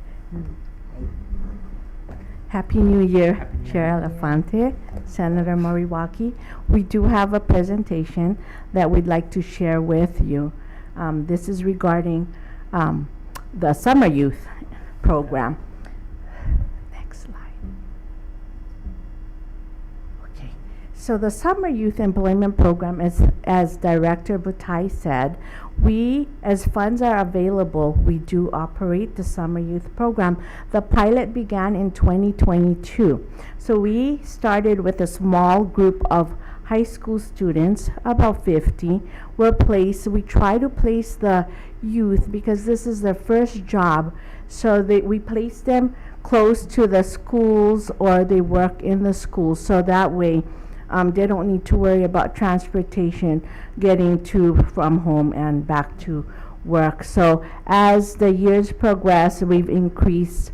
Happy New Year, Happy New Chair Year. Elefante, Senator Moriwaki. We do have a presentation that we'd like to share with you. This is regarding the Summer Youth Program. Next slide. Okay. So the Summer Youth Employment Program is, as Director Butai said, we, as funds are available, we do operate the Summer Youth Program. The pilot began in 2022. So we started with a small group of high school students, about 50. We try to place the youth because this is their first job. So we place them close to the schools or they work in the schools. So that way, they don't need to worry about transportation getting from home and back to work. So as the years progress, we've increased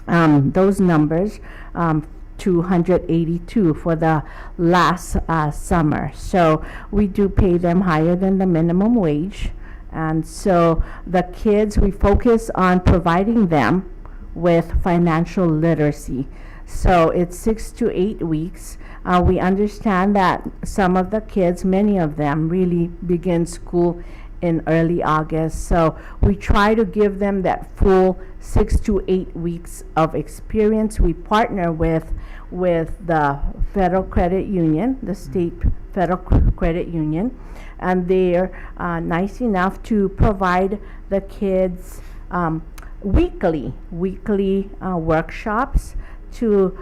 those numbers to 182 for the last summer. So we do pay them higher than the minimum wage. And so the kids, we focus on providing them with financial literacy. So it's 6 to 8 weeks. We understand that some of the kids, many of them, really begin school in early August. So we try to give them that full 6 to 8 weeks of experience. We partner with the Federal Credit Union, the state Federal Credit Union, and they're nice enough to provide the kids weekly workshops to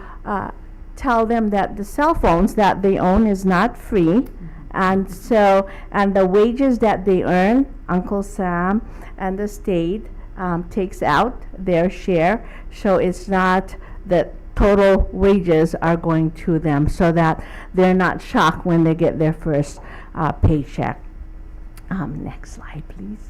tell them that the cell phones that they own is not free And so, and the wages that they earn, Uncle Sam and the state takes out their share. So it's not that total wages are going to them, so that they're not shocked when they get their first paycheck. Next slide, please.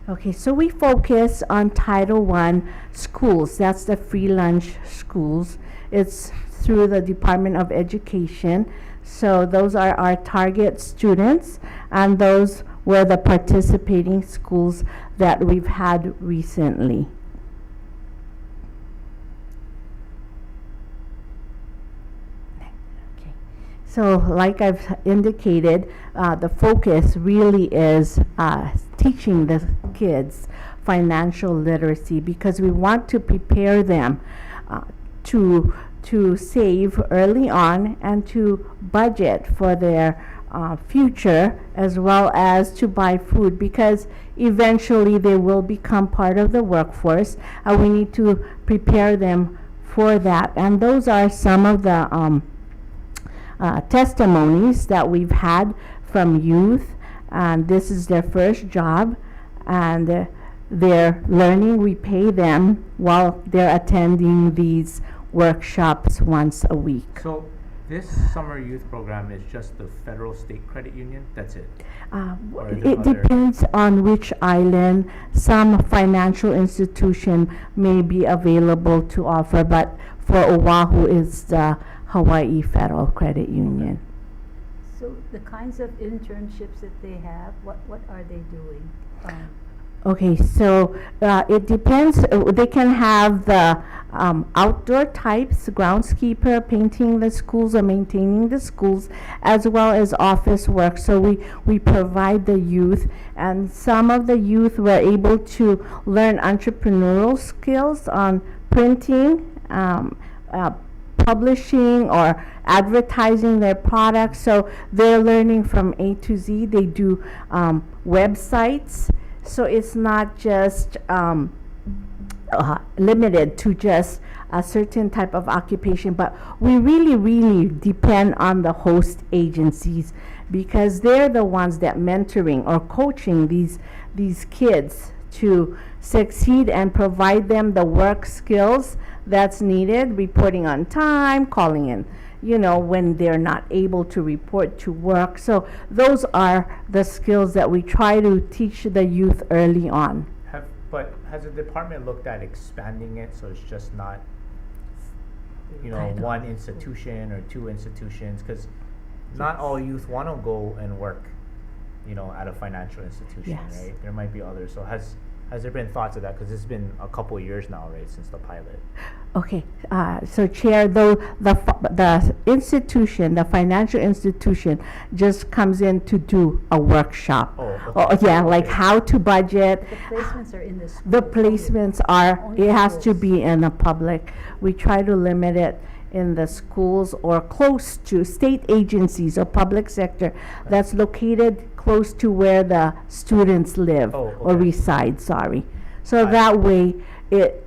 Okay, so we focus on Title I schools. That's the free lunch schools. It's through the Department of Education. So those are our target students, and those were the participating schools that we've had recently. Okay. So like I've indicated, the focus really is teaching the kids financial literacy, because we want to prepare them to save early on and to budget for their future, as well as to buy food, because eventually they will become part of the workforce, and we need to prepare them for that. And those are some of the testimonies that we've had from youth, and this is their first job, and they're learning. We pay them while they're attending these workshops once a week. So this summer youth program is just the federal state credit union? That's it? Or is there It other- depends on which island. Some financial institution may be available to offer, but for Oahu, it's the Hawaii Federal Credit Union. So the kinds of internships that they have, what are they doing? Okay, so it depends. They can have the outdoor types, groundskeeper, painting the schools or maintaining the schools, as well as office work. So we provide the youth, and some of the youth were able to learn entrepreneurial skills on printing, publishing, or advertising their products. So they're learning from A to Z. They do websites. So it's not just limited to just a certain type of occupation, but we really depend on the host agencies, because they're the ones that mentoring or coaching these kids to succeed and provide them the work skills that's needed, reporting on time, calling in, when they're not able to report to work. So those are the skills that we try to teach the youth early on. But has the department looked at expanding it so it's just not, one institution or two institutions? Because not all youth want to go and work, at a financial institution, Yes. right? There might be others. So has there been thoughts of that? Because it's been a couple of years now, right, since the pilot. Okay, so Chair, though the institution, the financial institution, just comes in to do a workshop. Oh, okay. Oh, yeah, like Okay. how to budget. The placements are in the school. The placements are, Only it has to schools. be in the public. We try to limit it in the schools or close to state agencies or public sector that's located close to where the students live Oh, or okay. reside, sorry. So I- that way, it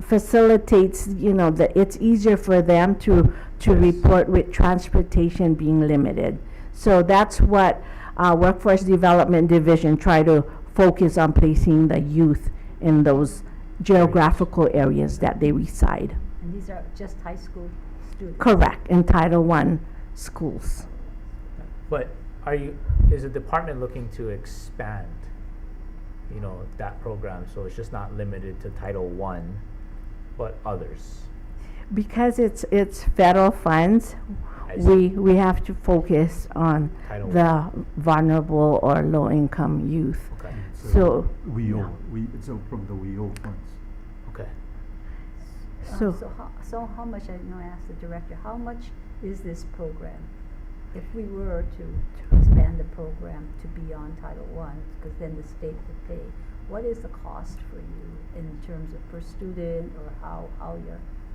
facilitates, it's easier for them to Yes. report with transportation being limited. So that's what Workforce Development Division try to focus on, placing the youth in those geographical areas that they reside. And these are just high school students. Correct, in Title I schools. But is the department looking to expand, that program, so it's just not limited to Title I, but others? Because it's federal funds, I see. we have to focus on Title the vulnerable or low-income youth. Okay, So, WEO, it's from the WEO funds. okay. So- So how much, I asked the director, how much is this program? If we were to expand the program to be on Title I, because then the state would pay, what is the cost for you in terms of per student, or how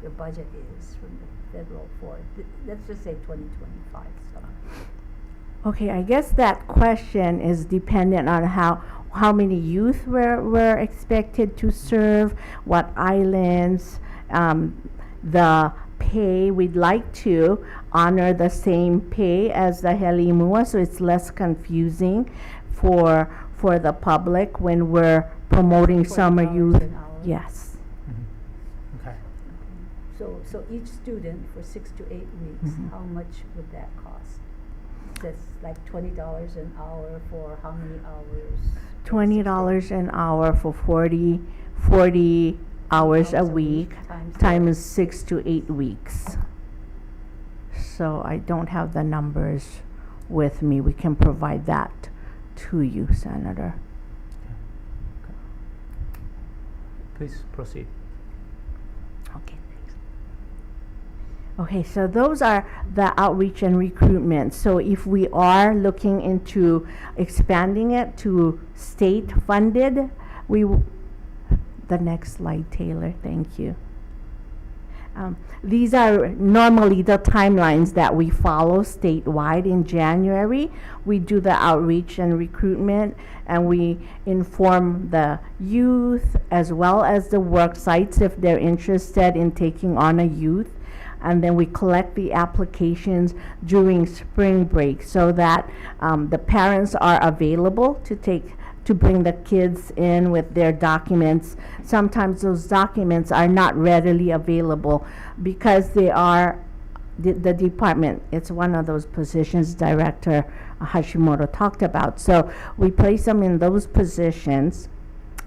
your budget is from the federal for, let's just say 2025 stuff? okay, I guess that question is dependent on how many youth we're expected to serve, what islands, the pay, we'd like to honor the same pay as the Helimua, so it's less confusing for the public when we're promoting summer $40 youth. an hour. Yes. Okay. So each student for 6 to 8 weeks, Mhm. how much would that cost? That's like $20 an hour for how many hours? $20 an hour for 40 hours a week times 6 to 8 weeks. So I don't have the numbers with me. We can provide that to you, Senator. Please proceed. Okay, thanks. Okay, so those are the outreach and recruitment. So if we are looking into expanding it to state funded, the next slide, Taylor, thank you. These are normally the timelines that we follow statewide. In January, we do the outreach and recruitment, and we inform the youth as well as the work sites if they're interested in taking on a youth. And then we collect the applications during spring break so that the parents are available to bring the kids in with their documents. Sometimes those documents are not readily available because they are the department. It's one of those positions Director Hashimoto talked about. So we place them in those positions.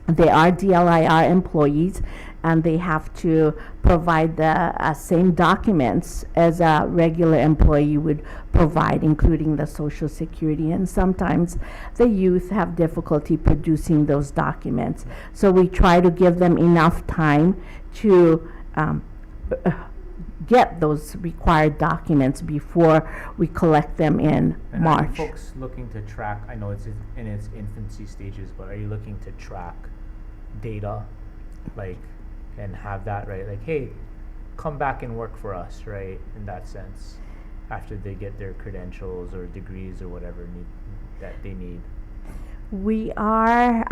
They are DLIR employees, and they have to provide the same documents as a regular employee would provide, including the Social Security. And sometimes the youth have difficulty producing those documents. So we try to give them enough time to get those required documents before we collect them in And March. are you folks looking to track, I know it's in its infancy stages, but are you looking to track data, like, and have that, right? Like, hey, come back and work for us, right? In that sense, after they get their credentials or degrees or whatever that they need. We are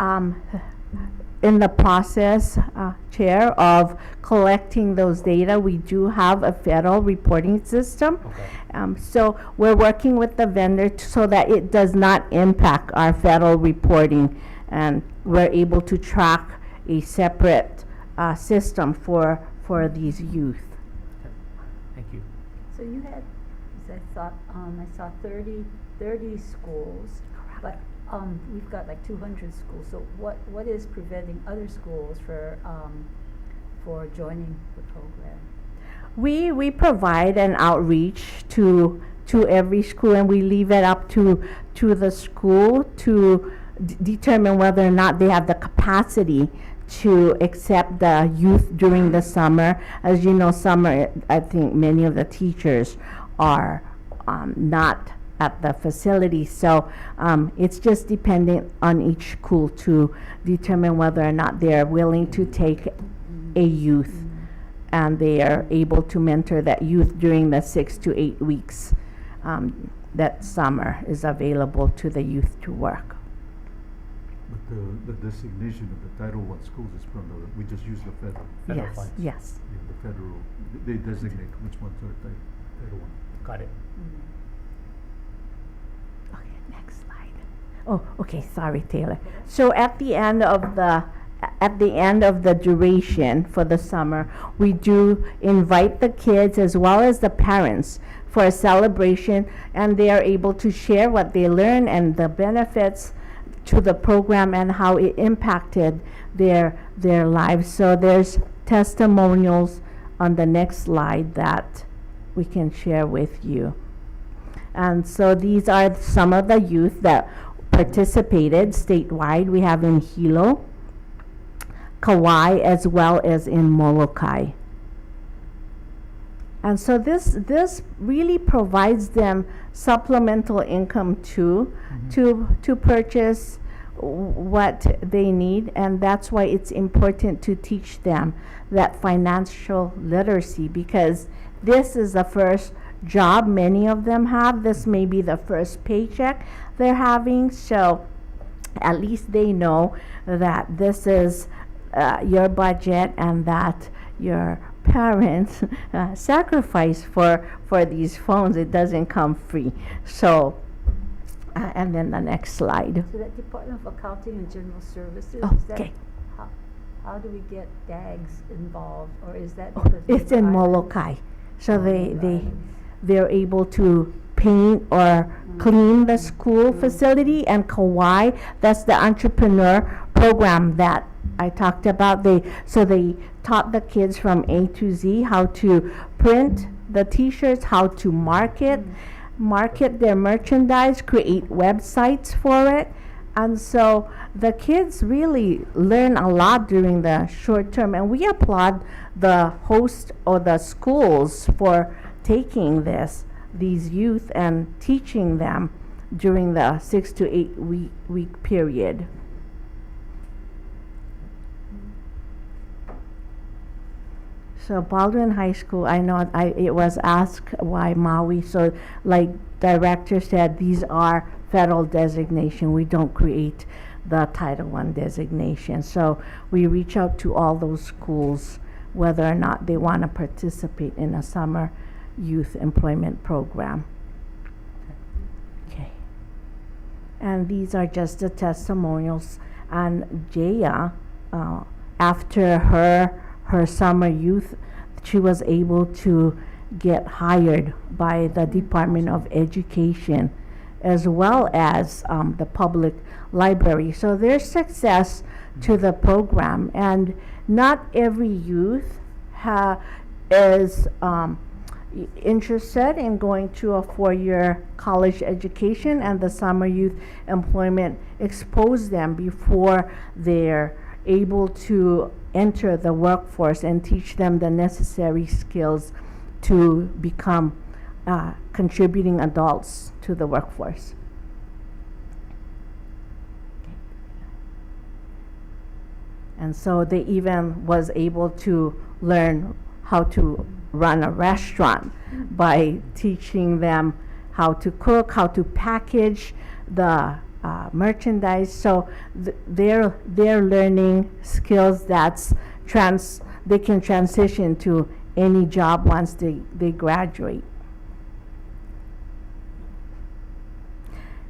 in the process, Chair, of collecting those data. We do have a federal reporting system. Okay. So we're working with the vendor so that it does not impact our federal reporting, and we're able to track a separate system for these youth. Okay. Thank you. So you had, as I saw 30 schools, but we've got like 200 schools. So what is preventing other schools for joining the program? We provide an outreach to every school, and we leave it up to the school to determine whether or not they have the capacity to accept the youth during the summer. As you know, summer, I think many of the teachers are not at the facility. So it's just dependent on each school to determine whether or not they're willing to take a youth, and they are able to mentor that youth during the 6 to 8 weeks that summer is available to the youth to work. But the designation of the Title I schools is from we just use the federal. Federal Yes, funds. yes. Yeah, the federal, they designate which ones are Title I. Got it. Okay, next slide. Oh, okay, sorry, Taylor. So at the end of the duration for the summer, we do invite the kids as well as the parents for a celebration, and they are able to share what they learn and the benefits to the program and how it impacted their lives. So there's testimonials on the next slide that we can share with you. And so these are some of the youth that participated statewide. We have in Hilo, Kauai, as well as in Molokai. And so this really provides them supplemental income too, to purchase what they need, and that's why it's important to teach them that financial literacy, because this is the first job many of them have. This may be the first paycheck they're having, so at least they know that this is your budget and that your parents sacrifice for these phones. It doesn't come free. So, and then the next slide. So that Department of Accounting and General Services, Oh, is that, okay. how do we get DAGs involved, or is that? Oh, because it's we're in islands? Molokai. So Oh, they we're they islands. they're able to paint or clean the school facility. And Kauai, that's the entrepreneur program that I talked about. They taught the kids from A to Z how to print the t-shirts, how to market their merchandise, create websites for it. And so the kids really learn a lot during the short term, and we applaud the host or the schools for taking these youth and teaching them during the 6 to 8 week period. So Baldwin High School, I know it was asked why Maui. So like director said, these are federal designation. We don't create the Title I designation. So we reach out to all those schools whether or not they want to participate in a summer youth employment program. Okay. And these are just the testimonials. And Jaya, after her summer youth, she was able to get hired by the Department of Education as well as the public library. So there's success to the program, and not every youth is interested in going to a 4-year college education, and the summer youth employment expose them before they're able to enter the workforce and teach them the necessary skills to become contributing adults to the workforce. And so they even was able to learn how to run a restaurant by teaching them how to cook, how to package the merchandise. So they're learning skills they can transition to any job once they graduate.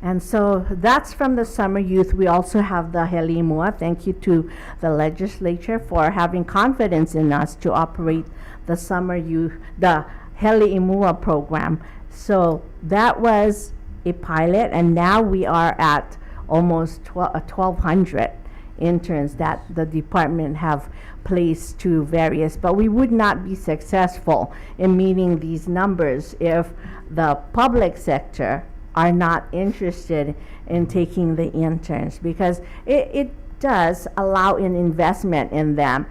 And so that's from the summer youth. We also have the Heli'imua. Thank you to the legislature for having confidence in us to operate the summer youth, the Heli'imua program. So that was a pilot, and now we are at almost 1,200 interns that the department have placed to various, but we would not be successful in meeting these numbers if the public sector are not interested in taking the interns, because it does allow an investment in them,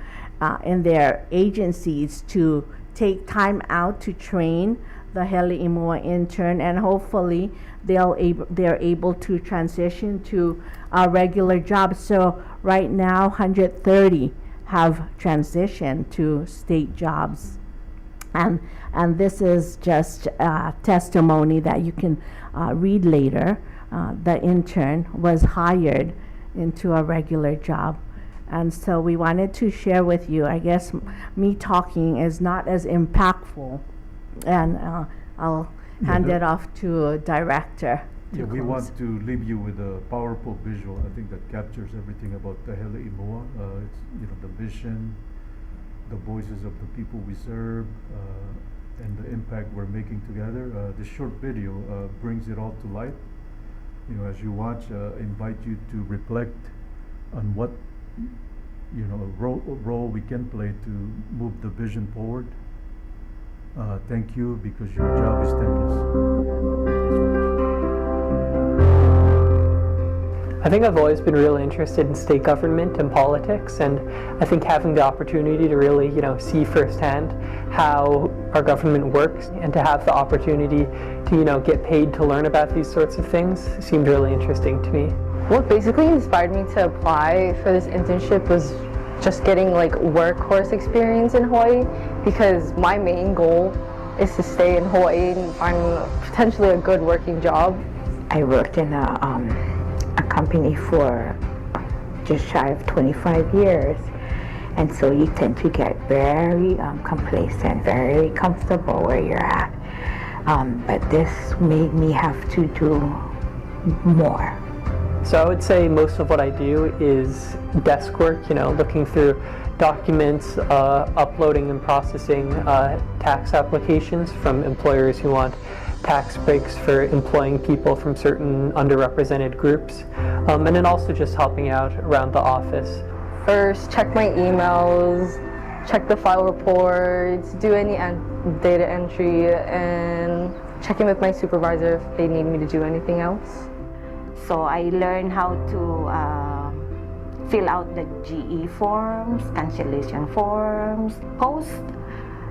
in their agencies, to take time out to train the Heli'imua intern, and hopefully they're able to transition to a regular job. So right now 130 have transitioned to state jobs, and this is just a testimony that you can read later. The intern was hired into a regular job. And so we wanted to share with you. I guess me talking is not as impactful, and I'll hand it off to a director. Yeah, we want to leave you with a powerful visual. I think that captures everything about the Heli'imua. It's the vision, the voices of the people we serve, and the impact we're making together. This short video brings it all to light. As you watch, invite you to reflect on what role we can play to move the vision forward. Thank you, because your job is timeless. I think I've always been really interested in state government and politics, and I think having the opportunity to really, see firsthand how our government works, and to have the opportunity to, get paid to learn about these sorts of things seemed really interesting to me. What basically inspired me to apply for this internship was just getting workhorse experience in Hawaii, because my main goal is to stay in Hawaii and find potentially a good working job. I worked in a company for just shy of 25 years, And so you tend to get very complacent, very comfortable where you're at. But this made me have to do more. So I would say most of what I do is desk work, looking through documents, uploading and processing tax applications from employers who want tax breaks for employing people from certain underrepresented groups, and then also just helping out around the office. First, check my emails, check the file reports, do any data entry, and check in with my supervisor if they need me to do anything else. So I learned how to fill out the GE forms, cancellation forms, post,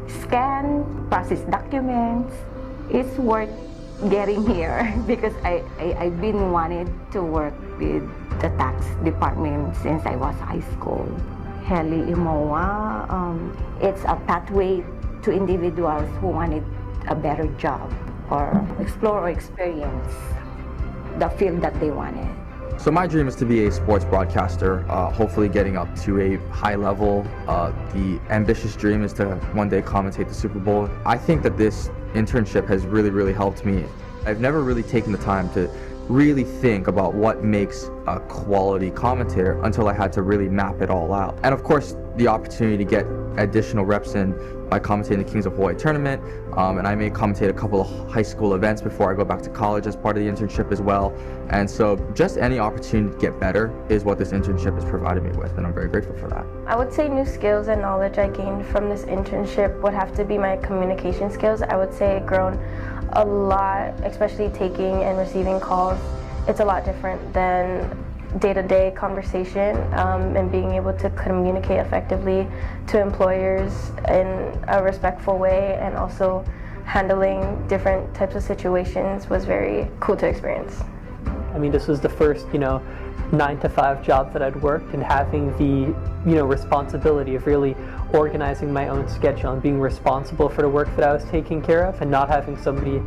scan, process documents. It's worth getting here because I've been wanting to work with the tax department since I was high school. Heli Imoa, it's a pathway to individuals who wanted a better job or explore or experience the field that they wanted. So my dream is to be a sports broadcaster, hopefully getting up to a high level. The ambitious dream is to one day commentate the Super Bowl. I think that this internship has really helped me. I've never really taken the time to really think about what makes a quality commentator until I had to really map it all out. And of course, the opportunity to get additional reps in by commentating the Kings of Hawai'i tournament, and I may commentate a couple of high school events before I go back to college as part of the internship as well. And so just any opportunity to get better is what this internship has provided me with, and I'm very grateful for that. I would say new skills and knowledge I gained from this internship would have to be my communication skills. I would say I've grown a lot, especially taking and receiving calls. It's a lot different than day-to-day conversation, and being able to communicate effectively to employers in a respectful way, and also handling different types of situations was very cool to experience. I mean, this was the first, 9-to-5 job that I'd worked, and having the, responsibility of really organizing my own schedule and being responsible for the work that I was taking care of, and not having somebody,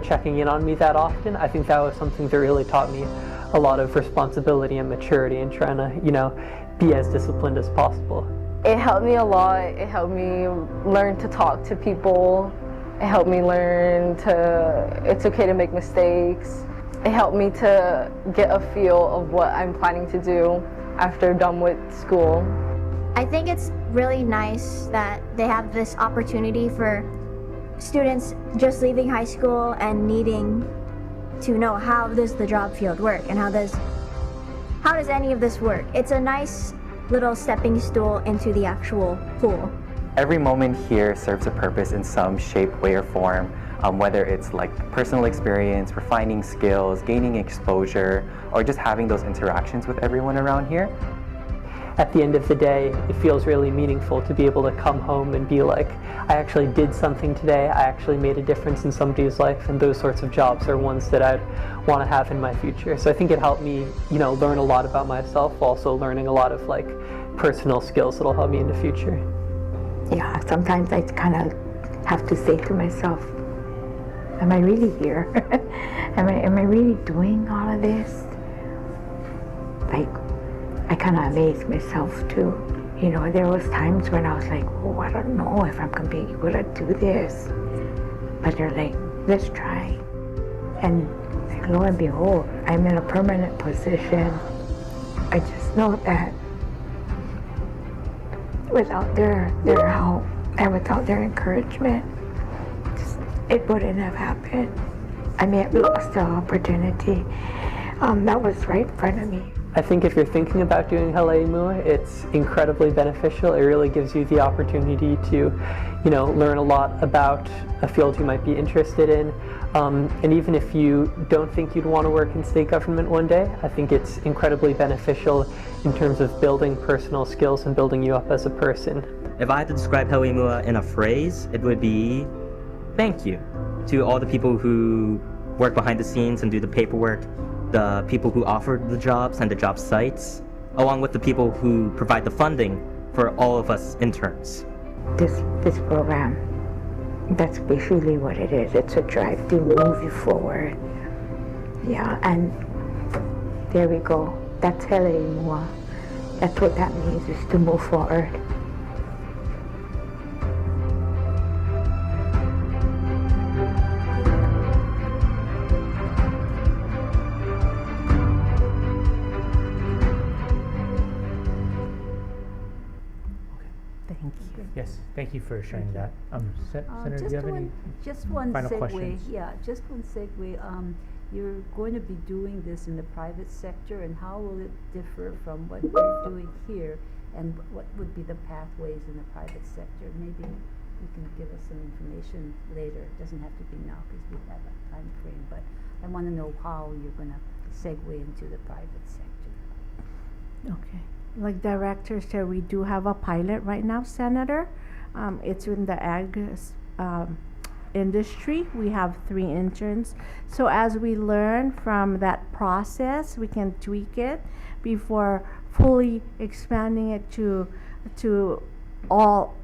checking in on me that often. I think that was something that really taught me a lot of responsibility and maturity and trying to, be as disciplined as possible. It helped me a lot. It helped me learn to talk to people. It helped me learn it's okay to make mistakes. It helped me to get a feel of what I'm planning to do after done with school. I think it's really nice that they have this opportunity for students just leaving high school and needing to know how does the job field work and how does any of this work. It's a nice little stepping stool into the actual pool. Every moment here serves a purpose in some shape, way, or form, whether it's like personal experience, refining skills, gaining exposure, or just having those interactions with everyone around here. At the end of the day, it feels really meaningful to be able to come home and be like, I actually did something today, I actually made a difference in somebody's life, and those sorts of jobs are ones that I'd want to have in my future. So I think it helped me, learn a lot about myself, also learning a lot of personal skills that'll help me in the future. Yeah, sometimes I kind of have to say to myself, am I really here? am I really doing all of this? I kind of amazed myself too. There was times when I was like, oh, I don't know if I'm going to be able to do this. But they're like, let's try. And lo and behold, I'm in a permanent position. I just know that without their help and without their encouragement, it wouldn't have happened. I may have lost the opportunity that was right in front of me. I think if you're thinking about doing Hawai'i Mua, it's incredibly beneficial. It really gives you the opportunity to, learn a lot about a field you might be interested in. And even if you don't think you'd want to work in state government one day, I think it's incredibly beneficial in terms of building personal skills and building you up as a person. If I had to describe Hawai'i Mua in a phrase, it would be thank you to all the people who work behind the scenes and do the paperwork, the people who offer the jobs and the job sites, along with the people who provide the funding for all of us interns. This program, that's basically what it is. It's a drive to move you forward. Yeah, and there we go. That's Hawai'i Mua. That's what that means, is to move forward. Thank you. Yes, thank you for sharing that. Senator, do you have any just one final segue. questions? Yeah, just one segue. You're going to be doing this in the private sector, and how will it differ from what you're doing here? And what would be the pathways in the private sector? Maybe you can give us some information later. It doesn't have to be now because we have a time frame. But I want to know how you're going to segue into the private sector. Okay. Like Director said, we do have a pilot right now, Senator. It's in the ag industry. We have 3 interns. So as we learn from that process, we can tweak it before fully expanding it to all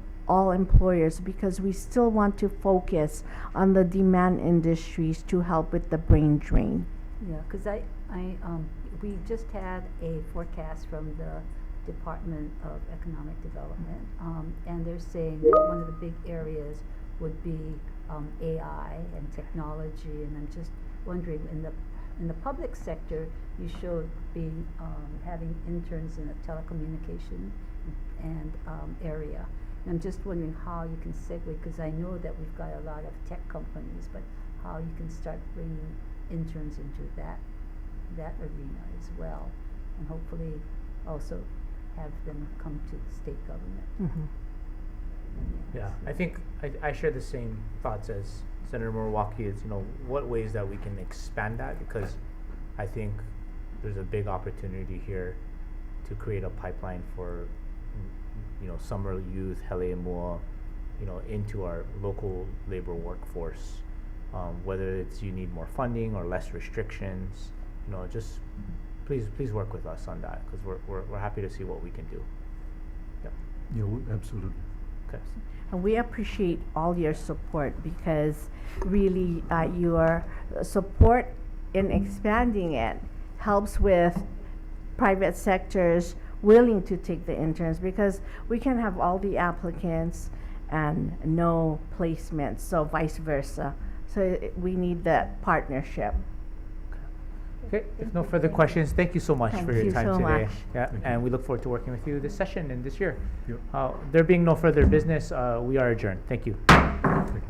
employers, because we still want to focus on the demand industries to help with the brain drain. Yeah, because we just had a forecast from the Department of Economic Development, and they're saying that one of the big areas would be AI and technology. And I'm just wondering, in the public sector, you showed being having interns in the telecommunication and area. And I'm just wondering how you can segue, because I know that we've got a lot of tech companies, but how you can start bringing interns into that arena as well, and hopefully also have them come to the state government. Mm-hmm. Yeah, I think I share the same thoughts as Senator Moriwaki. Is, what ways that we can expand that, because I think there's a big opportunity here to create a pipeline for summer youth, hele mua, into our local labor workforce. Whether it's you need more funding or less restrictions, just please work with us on that, because we're happy to see what we can do. Yep. Yeah, absolutely. Okay. And we appreciate all your support, because really your support in expanding it helps with private sectors willing to take the interns, because we can have all the applicants and no placements, so vice versa. So we need that partnership. Okay, if no further questions, thank you so much Thank for your you time so today. much. Yeah, and we look forward to working with you this session and this year. Yep. There being no further business, we are adjourned. Thank you. Thank you.